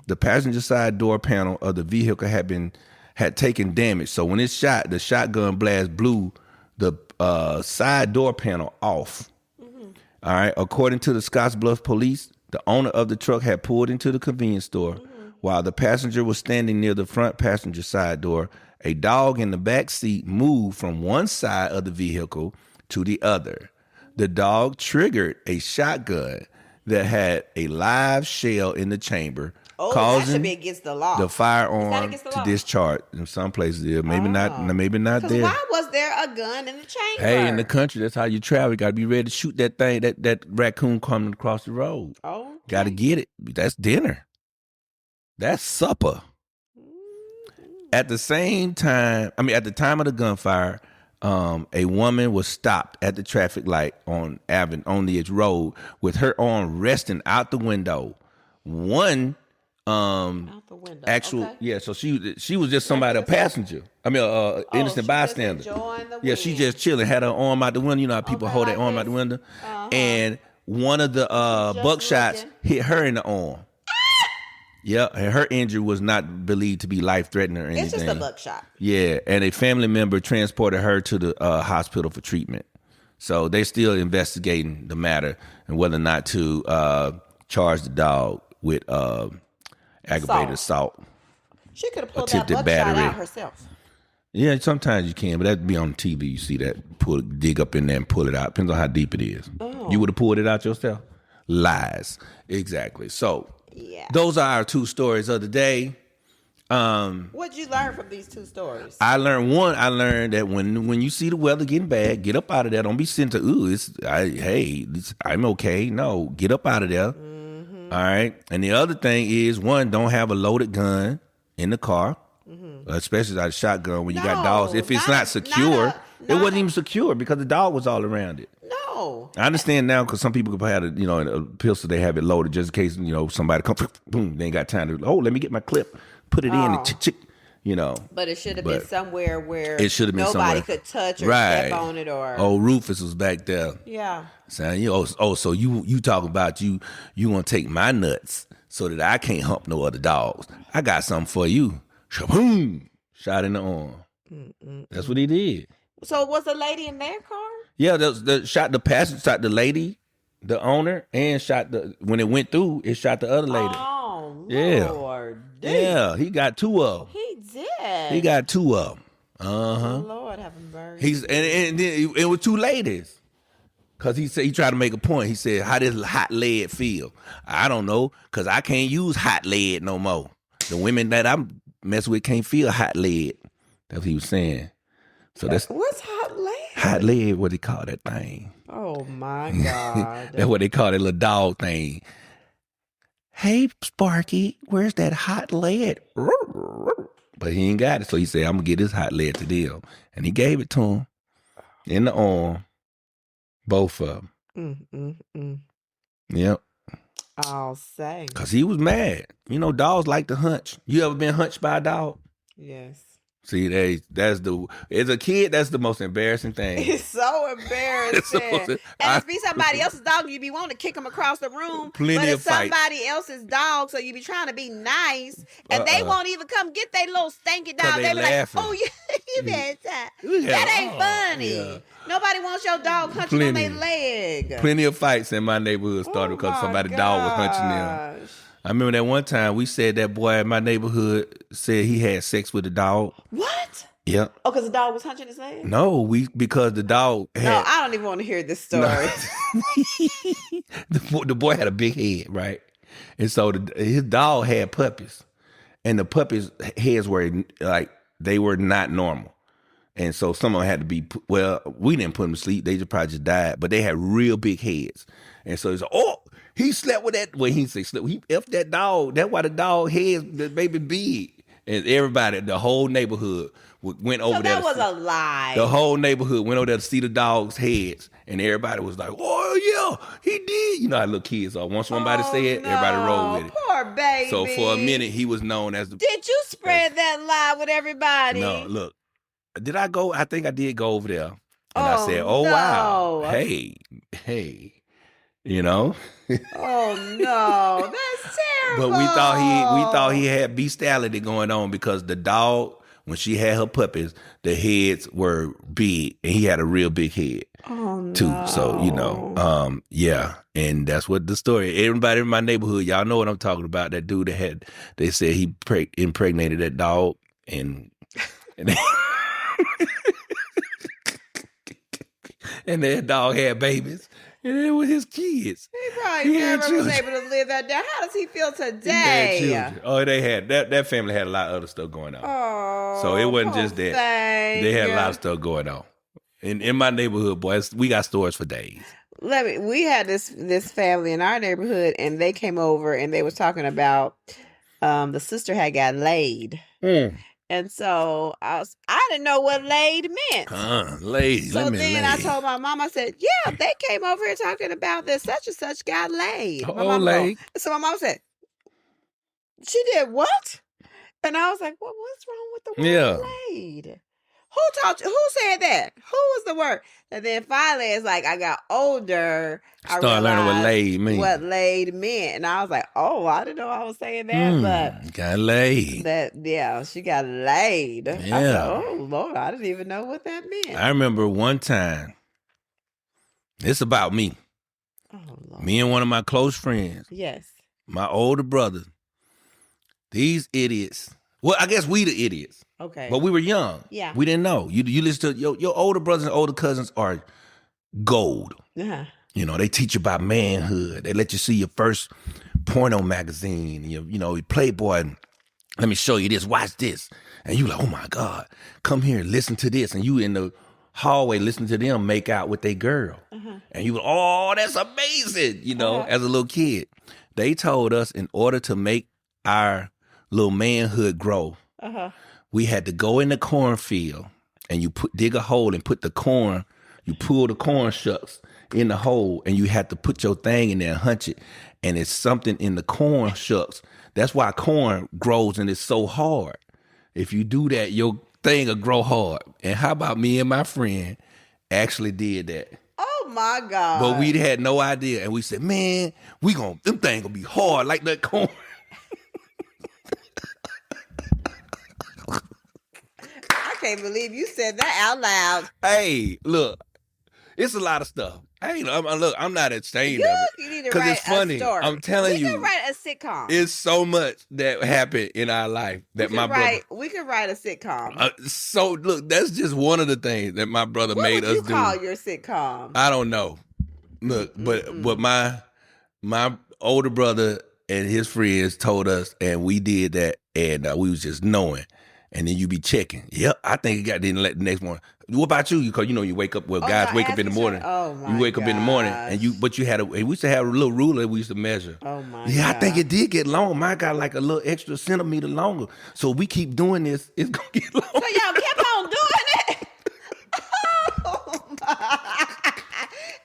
The passenger side door panel of the vehicle had taken damage. So when it shot, the shotgun blast blew the side door panel off. All right. According to the Scottsbluff police, the owner of the truck had pulled into the convenience store while the passenger was standing near the front passenger side door. A dog in the back seat moved from one side of the vehicle to the other. The dog triggered a shotgun that had a live shell in the chamber, causing that should be against the law. The firearm to discharge. In some places, maybe not. Maybe not there. Why was there a gun in the chamber? Hey, in the country, that's how you travel. You got to be ready to shoot that thing. That raccoon coming across the road. Oh, got to get it. That's dinner. That's supper. At the same time, at the time of the gunfire, a woman was stopped at the traffic light on the Edge Road with her arm resting out the window. Out the window. Yeah. So she was just somebody, a passenger. Innocent bystander. Yeah, she just chilling, had her arm out the window. You know how people hold their arm out the window, and one of the buckshots hit her in the arm. Yeah, and her injury was not believed to be life-threatening or anything. It's just a buckshot. Yeah, and a family member transported her to the hospital for treatment. So they're still investigating the matter and whether or not to charge the dog with aggravated assault. She could have pulled that buckshot out herself. Yeah, sometimes you can, but that'd be on TV. You see that, dig up in there and pull it out. Depends on how deep it is. Oh. You would have pulled it out yourself? Lies. Exactly. So... yeah. Those are our two stories of the day. What'd you learn from these two stories? I learned that when you see the weather getting bad, get up out of there. Don't be sitting to, I'm okay. No, get up out of there. Mm-hmm. All right. And the other thing is, don't have a loaded gun in the car, especially a shotgun when you got dogs. If it's not secure, it wasn't even secure because the dog was all around it. No. I understand now because some people could have a pistol, they have it loaded just in case, somebody comes, boom, they ain't got time to, let me get my clip, put it in and chick, But it should have been somewhere where nobody could touch or step on it or. Oh, Rufus was back there. Yeah. Saying, so you talking about you want to take my nuts so that I can't hump no other dogs. I got something for you. Shaboom! Shot in the arm. That's what he did. So was the lady in their car? Yeah, the shot the passenger, shot the lady, the owner, and shot when it went through, it shot the other lady. Oh, Yeah. Lord. Yeah, he got 2 of them. He did. He got 2 of them. Uh-huh. Lord have mercy. He's and then it was 2 ladies. Cause he said he tried to make a point. He said, "How does hot lead feel?" I don't know, cause I can't use hot lead no more. The women that I'm messing with can't feel hot lead. That's what he was saying. So that's what's hot lead? Hot lead. What they call that thing? Oh my God! That's what they call that little dog thing. Hey, Sparky, where's that hot lead? But he ain't got it, so he said, "I'm gonna get this hot lead to them," and he gave it to him in the arm. Both of them. Yep. I'll say. Because he was mad. You know, dogs like to hunch. You ever been hunched by a dog? Yes. See, as a kid, that's the most embarrassing thing. It's so embarrassing. And if be somebody else's dog, you be wanting to kick them across the room. Plenty of fights. Somebody else's dog, so you be trying to be nice, and they won't even come get their little stanky dog. They be laughing. like, "Oh, you bad time. That ain't funny." Yeah. Nobody wants your dog hunching on their leg. Plenty of fights in my neighborhood started because somebody's dog was hunching them. I remember that one time we said that boy in my neighborhood said he had sex with a dog. What? Yep. Oh, because the dog was hunching his leg? No, because the dog had... No, I don't even want to hear this story. No. The boy had a big head, right? And so his dog had puppies. And the puppies' heads were like, they were not normal. And so some of them had to be, we didn't put them to sleep. They probably just died. But they had real big heads. And so it's he slept with that. Well, he didn't say slept. He F that dog. That's why the dog head, the baby big. And everybody, the whole neighborhood went over there. So that was a lie. The whole neighborhood went over there to see the dog's heads. And everybody was like, "Oh, yeah, he did." You know how little kids are. Once somebody say it, everybody roll with it. Poor baby. So for a minute, he was known as the... Did you spread that lie with everybody? No, look. Did I go? I think I did go over there. And I said, wow. Hey. You know? Oh no, that's terrible. But we thought he had bestiality going on because the dog, when she had her puppies, the heads were big and he had a real big head. Oh too. No. So, yeah. And that's what the story. Everybody in my neighborhood, y'all know what I'm talking about. That dude they said he impregnated that dog and and that dog had babies. And it was his kids. He probably never was able to live that down. How does he feel today? He had children. Oh, they had that family had a lot of other stuff going on. Oh, so it wasn't just that. They had a lot of stuff going on. In my neighborhood, boys, we got stories for days. We had this family in our neighborhood, and they came over and they was talking about the sister had got laid. And so I didn't know what laid meant. Laid. So then I told my mom, I said, yeah, they came over here talking about that such and such got laid. Laid. So my mom said, she did what? And I was like, well, what's wrong with the word laid? Who taught you? Who said that? Who was the word? And then finally, it's like I got older. I started learning what laid meant. What laid meant. And I was like, oh, I didn't know I was saying that. But got laid. She got laid. Yeah. I said, oh, Lord, I didn't even know what that meant. I remember one time, it's about me. Oh, Lord. Me and one of my close friends. Yes. My older brother. These idiots. Well, I guess we the idiots. Okay. But we were young. Yeah. We didn't know. You listen to your older brothers and older cousins are gold. Uh-huh. You know, they teach you about manhood. They let you see your first porno magazine. You Playboy. Let me show you this. Watch this. And you like, oh my God, come here, listen to this. And you in the hallway listening to them make out with their girl. Uh-huh. And you, oh, that's amazing. As a little kid. They told us in order to make our little manhood grow, we had to go in the cornfield and you dig a hole and put the corn, you pull the corn shucks in the hole and you had to put your thing in there and hunch it. And it's something in the corn shucks. That's why corn grows and it's so hard. If you do that, your thing will grow hard. And how about me and my friend actually did that? Oh my God. But we had no idea. And we said, man, them things gonna be hard like that corn. I can't believe you said that out loud. Hey, look. It's a lot of stuff. Look, I'm not ashamed of You it need to because write it's funny. a story. I'm telling We you, could write a sitcom. it's so much that happened in our life that my brother. We could write a sitcom. So look, that's just one of the things that my brother made us do. What would you call your sitcom? I don't know. Look, but my older brother and his friends told us, and we did that, and we was just knowing. And then you be checking. Yep, I think it got didn't let the next morning. What about you? Because you wake up. Well, guys wake up in the morning. Oh my! You wake up in the morning, and you had we used to have a little ruler we used to measure. Oh my! Yeah, I think it did get long. Mine got like a little extra centimeter longer. So we keep doing this, it's gonna get long. So y'all kept on doing it.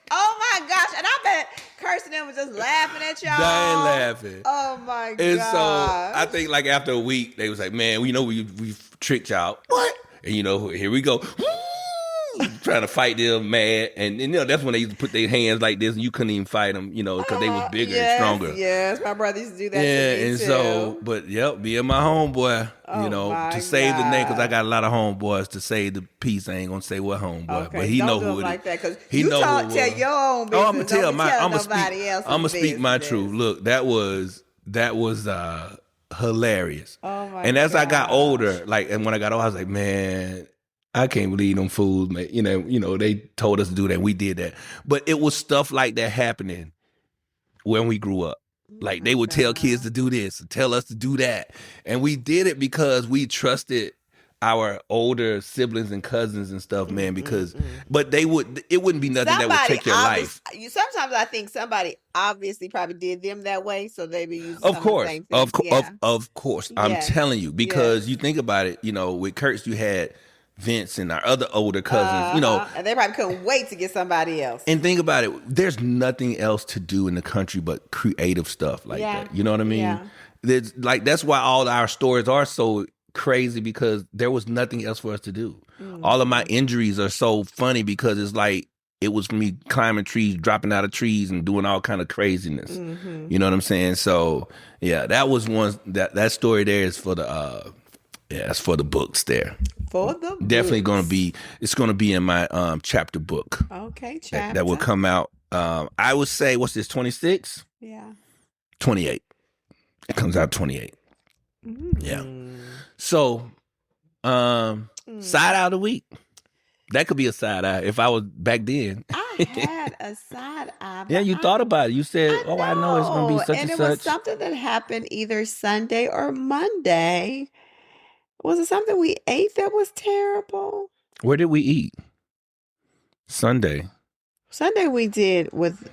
Oh my gosh! And I bet Kirsten and was just laughing at y'all. Dying laughing. Oh my god! And so I think like after a week, they was like, "Man, we tricked y'all." What? And here we go. Trying to fight them mad, and that's when they used to put their hands like this, and you couldn't even fight them, because they was bigger and stronger. Yes, my brother used to do that. Yeah, to me and too. so, but being my homeboy, to save the name, because I got a lot of homeboys to save the peace. I ain't gonna say what homeboy, okay, but he don't know do who it it like is. that, because he you know who tell your own business. I'm gonna tell nobody else. I'm gonna speak my truth. Look, that was hilarious. Oh my! And as I got older, and when I got older, I was like, man, I can't believe them fools, man. They told us to do that. We did that. But it was stuff like that happening when we grew up. Like they would tell kids to do this and tell us to do that. And we did it because we trusted our older siblings and cousins and stuff, man, but it wouldn't be nothing that would take your life. Sometimes I think somebody obviously probably did them that way, so they be using of course. Of course. I'm telling you, because you think about it, with Kurtz, you had Vince and our other older cousins, and they probably couldn't wait to get somebody else. And think about it, there's nothing else to do in the country but creative stuff like that. You know what I mean? Yeah. That's why all our stories are so crazy, because there was nothing else for us to do. All of my injuries are so funny because it's like it was me climbing trees, dropping out of trees, and doing all kind of craziness. You know what I'm saying? So yeah, that was one that story there is for the it's for the books there. For the books. Definitely it's gonna be in my chapter book. Okay, chapter. That will come out. I would say, what's this, 26? Yeah. 28. It comes out 28. Yeah. So, side eye of the week. That could be a side eye if I was back then. I had a side eye. Yeah, you thought about it. You said, I know it's going to be such and it such. Was something that happened either Sunday or Monday. Was it something we ate that was terrible? Where did we eat? Sunday. Sunday we did with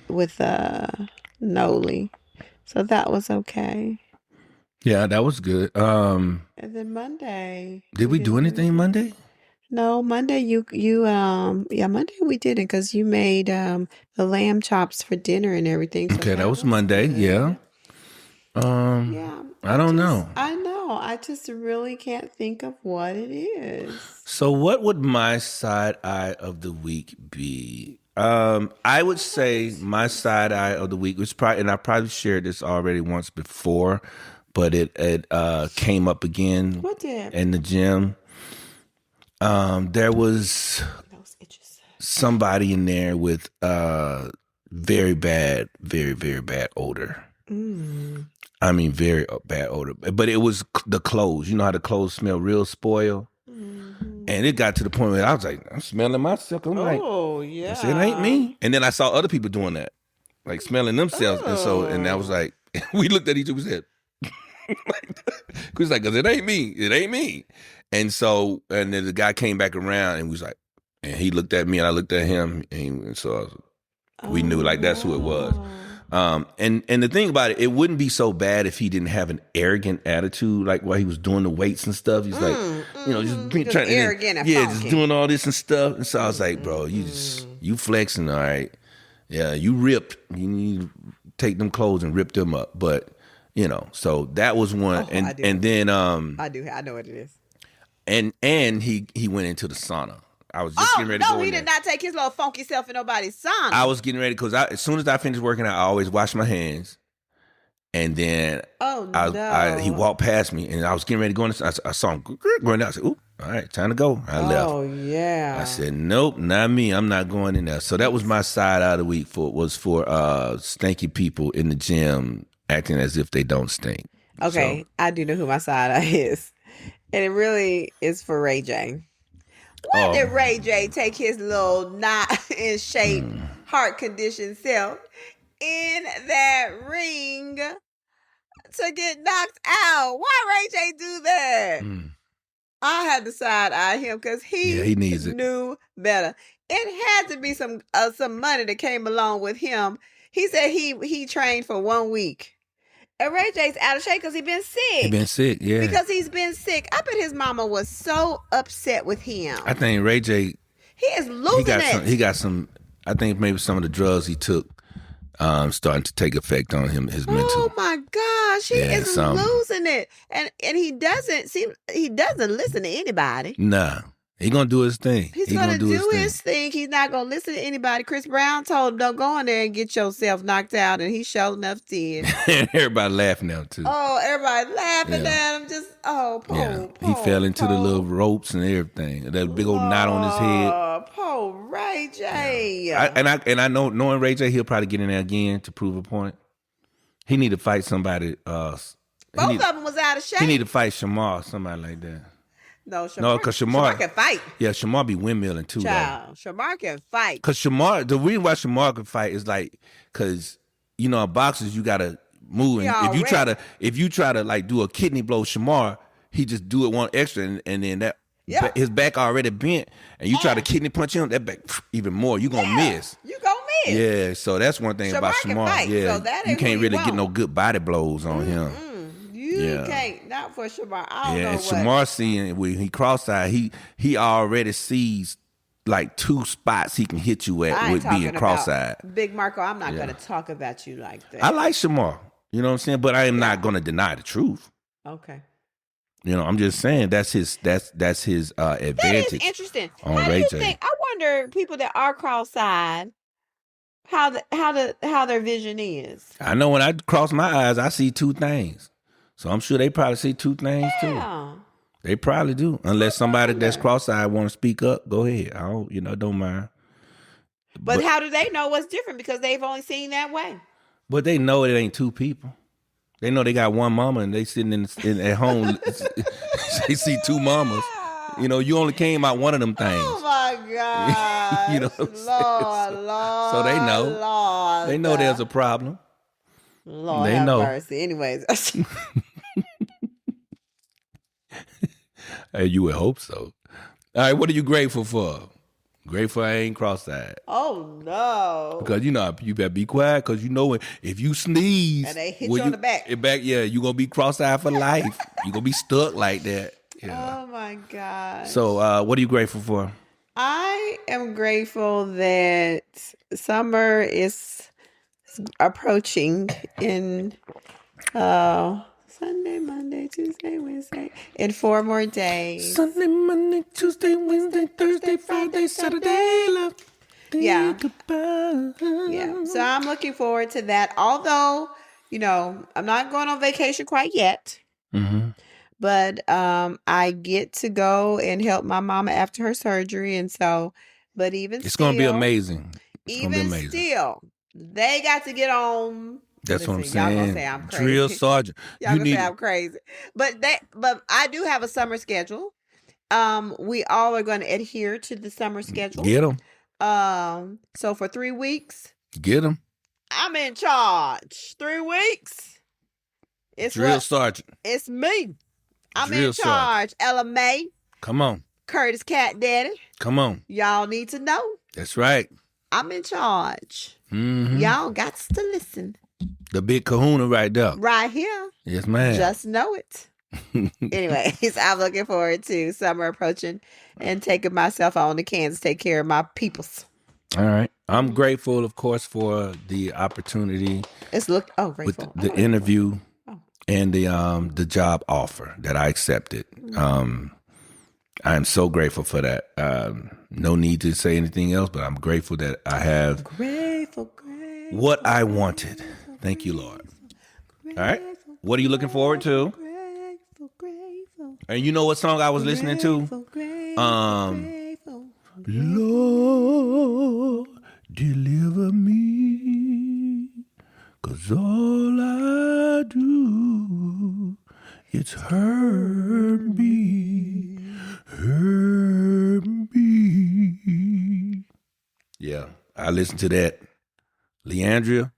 Noli. So that was okay. Yeah, that was good. And then Monday. Did we do anything Monday? No, Monday Monday we didn't, because you made the lamb chops for dinner and everything. So okay, that was Monday. Good. Yeah. I don't know. I know. I just really can't think of what it is. So what would my side eye of the week be? I would say my side eye of the week was probably, and I probably shared this already once before, but it came up again. What did? In the gym. There was somebody in there with very, very, very bad odor. I mean, very bad odor. But it was the clothes. You know how the clothes smell real spoiled? And it got to the point where I was like, I'm smelling myself. I'm like, oh, yeah. I said, it ain't me. And then I saw other people doing that, like smelling themselves. And I was like, we looked at each other and said, because it ain't me. It ain't me. And so, and then the guy came back around and was like, and he looked at me and I looked at him. And so we knew that's who it was. And the thing about it, it wouldn't be so bad if he didn't have an arrogant attitude, like while he was doing the weights and stuff. He's like, just being trying arrogant and just doing all this and stuff. And so I was like, bro, you flexing, all right? Yeah, you ripped. You need to take them clothes and rip them up. But so that was one. And then I do. I know what it is. And he went into the sauna. I was just getting ready to go in he there. did not take his little funky self in nobody's sauna. I was getting ready because as soon as I finished working out, I always wash my hands. And then he walked past me and I was getting ready to go in. I saw him going out. I said, "Ooh, all right, time to go. I left. Oh yeah. I said, nope, not me. I'm not going in there. So that was my side out of the week for stinky people in the gym acting as if they don't stink. Okay, So, I do know who my side eye is. And it really is for Ray J. Why did Ray J take his little not in shape, heart condition self in that ring to get knocked out? Why Ray J do that? I had to side eye him because he needs it. knew better. It had to be some money that came along with him. He said he trained for 1 week. And Ray J's out of shape because he's been sick. He been sick, yeah. Because he's been sick. I bet his mama was so upset with him. I think Ray J, he is losing it. He got some. I think maybe some of the drugs he took starting to take effect on him. His mental. Oh my gosh, he is losing it, and he doesn't listen to anybody. Nah. He gonna do his thing. He's gonna do his thing. He's not gonna listen to anybody. Chris Brown told him, "Don't go in there and get yourself knocked out," and he sure enough did. And everybody laughing at him too. Oh, everybody laughing at him. Just he fell into the little ropes and everything. That big old knot on his head. Poor Ray J. And I know, knowing Ray J, he'll probably get in there again to prove a point. He need to fight somebody. Both of them was out of shape. He need to fight Shamar, somebody like that. No, because Shamar can fight. Yeah, Shamar be windmilling too. Child, Shamar can fight. Because Shamar, the reason why Shamar can fight is like, because in boxers you gotta move. And if you try to like do a kidney blow, Shamar, he just do it one extra, and then that his back already bent, and you try to kidney punch him, that back even more, you gonna miss. You gonna miss. Yeah, so that's one thing about Shamar. Fight, yeah, so you can't really get no good body blows on him. You can't, not for Shamar. I don't know and what. Shamar seeing when he cross-eyed, he already sees like 2 spots he can hit you at with being cross-eyed. Big Marco, I'm not going to talk about you like that. I like Shamar, you know what I'm saying? But I am not going to deny the truth. Okay. I'm just saying that's his advantage. That is interesting. On how Ray do you J. think? I wonder people that are cross-eyed, how their vision is. I know when I cross my eyes, I see 2 things. So I'm sure they probably see 2 things too. They probably do. Unless somebody that's cross-eyed want to speak up, go ahead. I don't mind. But how do they know what's different? Because they've only seen that way. But they know it ain't 2 people. They know they got one mama and they sitting at home. They see 2 mamas. You only came out one of them things. Oh my God. You know what I'm saying? Lord. So they know. Lord. They know there's a problem. Lord they have know. mercy. Anyways. Hey, you would hope so. All right, what are you grateful for? Grateful I ain't cross-eyed. Oh no! Because you better be quiet. Because if you sneeze and they hit you on the back, you gonna be cross-eyed for life. You gonna be stuck like that. Yeah. Oh my God! So, what are you grateful for? I am grateful that summer is approaching in Sunday, Monday, Tuesday, Wednesday, in 4 more days. Sunday, Monday, Tuesday, Wednesday, Thursday, Friday, Saturday, love. Yeah. Goodbye. Yeah. So I'm looking forward to that. Although, I'm not going on vacation quite yet. Mm-hmm. But I get to go and help my mama after her surgery. And so, but even it's going to be amazing. Still, they got to get on. That's what I'm saying. Y'all gonna say I'm crazy. Drill sergeant. Y'all gonna say I'm crazy. But I do have a summer schedule. We all are going to adhere to the summer schedule. Get them. So for 3 weeks. Get them. I'm in charge. 3 weeks. It's Drill sergeant. It's me. I'm in charge. Ella May. Come on. Curtis Cat Daddy. Come on. Y'all need to know. That's right. I'm in charge. Mm-hmm. Y'all got to listen. The big kahuna right there. Right here. Yes, ma'am. Just know it. Anyways, I'm looking forward to summer approaching and taking myself on to Kansas to take care of my peoples. All right. I'm grateful, of course, for the opportunity. Grateful. With the interview and the job offer that I accepted. I am so grateful for that. No need to say anything else, but I'm grateful that I have what I wanted. Thank you, Lord. All right. What are you looking forward to? And you know what song I was listening to? Lord, deliver me, 'cause all I do is hurt me. Yeah, I listened to that. Leandria,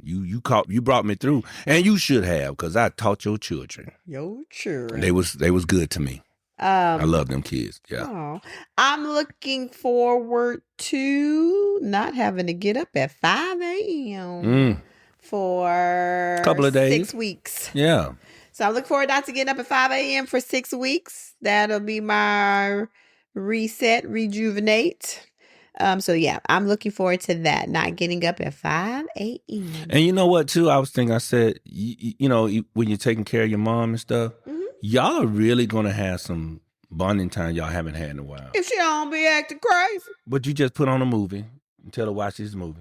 you brought me through, and you should have, because I taught your children. Your children. They was good to me. I love them kids. Yeah. Oh, I'm looking forward to not having to get up at 5 a.m. For a couple of days. 6 weeks. Yeah. So I look forward not to getting up at 5 a.m. for 6 weeks. That'll be my reset, rejuvenate. So yeah, I'm looking forward to that. Not getting up at 5 a.m. And you know what, too? I was thinking, I said, you know, when you're taking care of your mom and stuff, y'all are really going to have some bonding time y'all haven't had in a while. If she don't be acting crazy. But you just put on a movie and tell her watch this movie.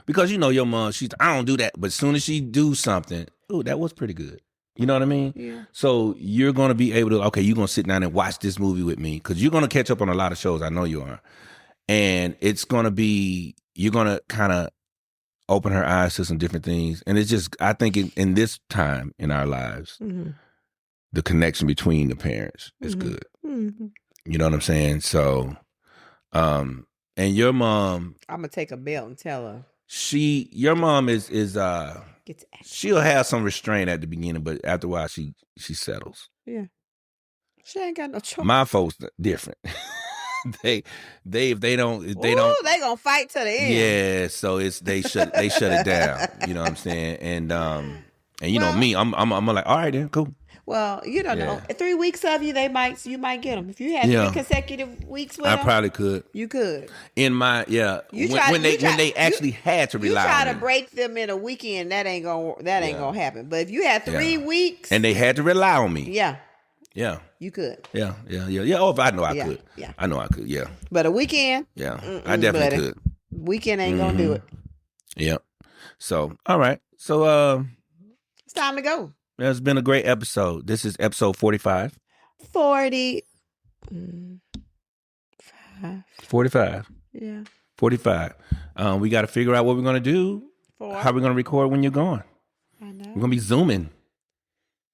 Because you know your mom, I don't do that. But as soon as she do something, oh, that was pretty good. You know what I mean? Yeah. So you're going to be able to, okay, you're going to sit down and watch this movie with me. Because you're going to catch up on a lot of shows. I know you are. And it's going to be, you're going to kind of open her eyes to some different things. And it's just, I think in this time in our lives, the connection between the parents is good. You know what I'm saying? So, and your mom. I'm going to take a belt and tell her. Your mom is she'll have some restraint at the beginning, but after a while she settles. Yeah. She ain't got no choice. My folks different. They don't they gonna fight to the end. Yeah, so they shut it down. You know what I'm saying? And you know me, I'm like, all right then, cool. Well, you don't know. 3 weeks of you, you might get them. If you had 3 consecutive weeks with them, I probably could. You could. In my when they actually had to rely on you try to break them in a weekend, that ain't gonna happen. But if you had 3 weeks and they had to rely on me, yeah, you could. Yeah. Oh, I know I could. Yeah, I know I could. Yeah, but a weekend, I definitely could. Weekend ain't gonna do it. Yeah. So, all right. So, it's time to go. It's been a great episode. This is episode 45. 45. Yeah. 45. We got to figure out what we're going to do. How we're going to record when you're gone. I know. We're going to be Zooming.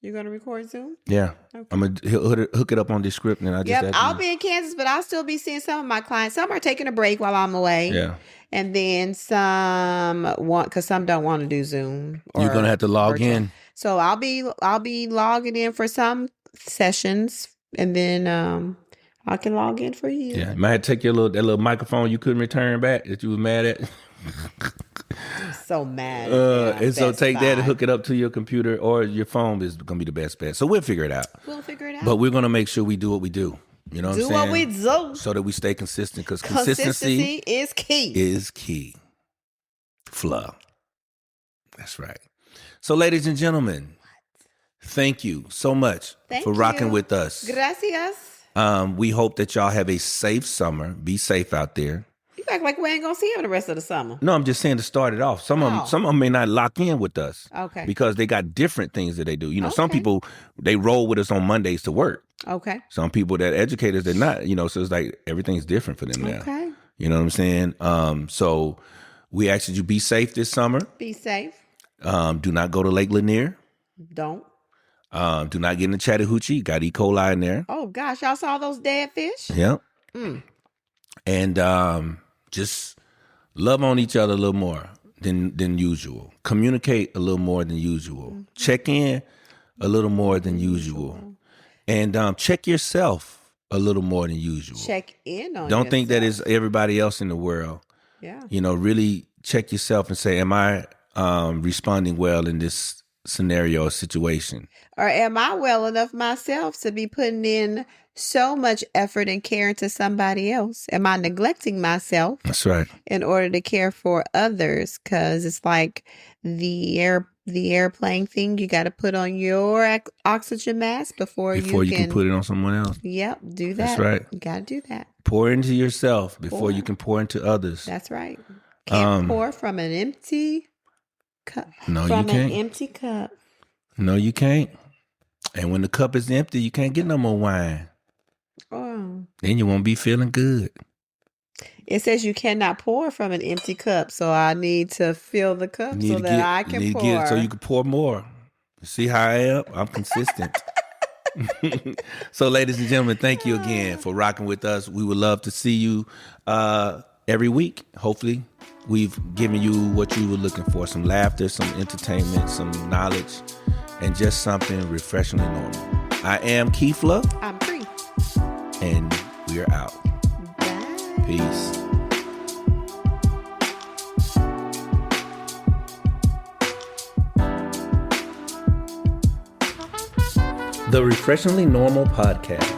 You're going to record Zoom? Yeah. Okay. I'm going to hook it up on this script. And I'll be in Kansas, but I'll still be seeing some of my clients. Some are taking a break while I'm away. Yeah. And then some because some don't want to do Zoom. You're going to have to log in. So I'll be logging in for some sessions, and then I can log in for you. Yeah, you might have to take that little microphone you couldn't return back that you was mad at. I'm so mad. And so take that and hook it up to your computer or your phone is going to be the best bet. So we'll figure it out. But we're going to make sure we do what we do. You know what I'm saying? Do what we do. So that we stay consistent, because consistency is key. Is key. Flow. That's right. So, ladies and gentlemen, thank you so much for rocking with us. Gracias. We hope that y'all have a safe summer. Be safe out there. You act like we ain't gonna see him the rest of the summer. No, I'm just saying to start it off. Some of them may not lock in with us. Okay. Because they got different things that they do. You know, some people, they roll with us on Mondays to work. Okay. Some people that educators, they're not, you know, so it's like everything's different for them now. Okay. You know what I'm saying? So we ask that you be safe this summer. Be safe. Do not go to Lake Lanier. Don't. Do not get in the Chattahoochee. Got E. coli in there. Oh, gosh. Y'all saw those dead fish? Yeah. And just love on each other a little more than usual. Communicate a little more than usual. Check in a little more than usual. And check yourself a little more than usual. Check in on Don't think that it's everybody else in the world. Yeah. You know, really check yourself and say, am I responding well in this scenario or situation? Or am I well enough myself to be putting in so much effort and care into somebody else? Am I neglecting myself? That's right. In order to care for others? Because it's like the airplane thing. You got to put on your oxygen mask before you can put it on someone else. Yep, do that. That's right. You got to do that. Pour into yourself before you can pour into others. That's right. Can't pour from an empty cup. No, you can't. From an empty cup. No, you can't. And when the cup is empty, you can't get no more wine. Oh. Then you won't be feeling good. It says you cannot pour from an empty cup, so I need to fill the cup so that I can you pour. Get it so you can pour more. See how I am? I'm consistent. So, ladies and gentlemen, thank you again for rocking with us. We would love to see you every week. Hopefully, we've given you what you were looking for: some laughter, some entertainment, some knowledge, and just something refreshingly normal. I am Kēfla. I'm Cree. And we are out. Bye. Peace. The Refreshingly Normal Podcast.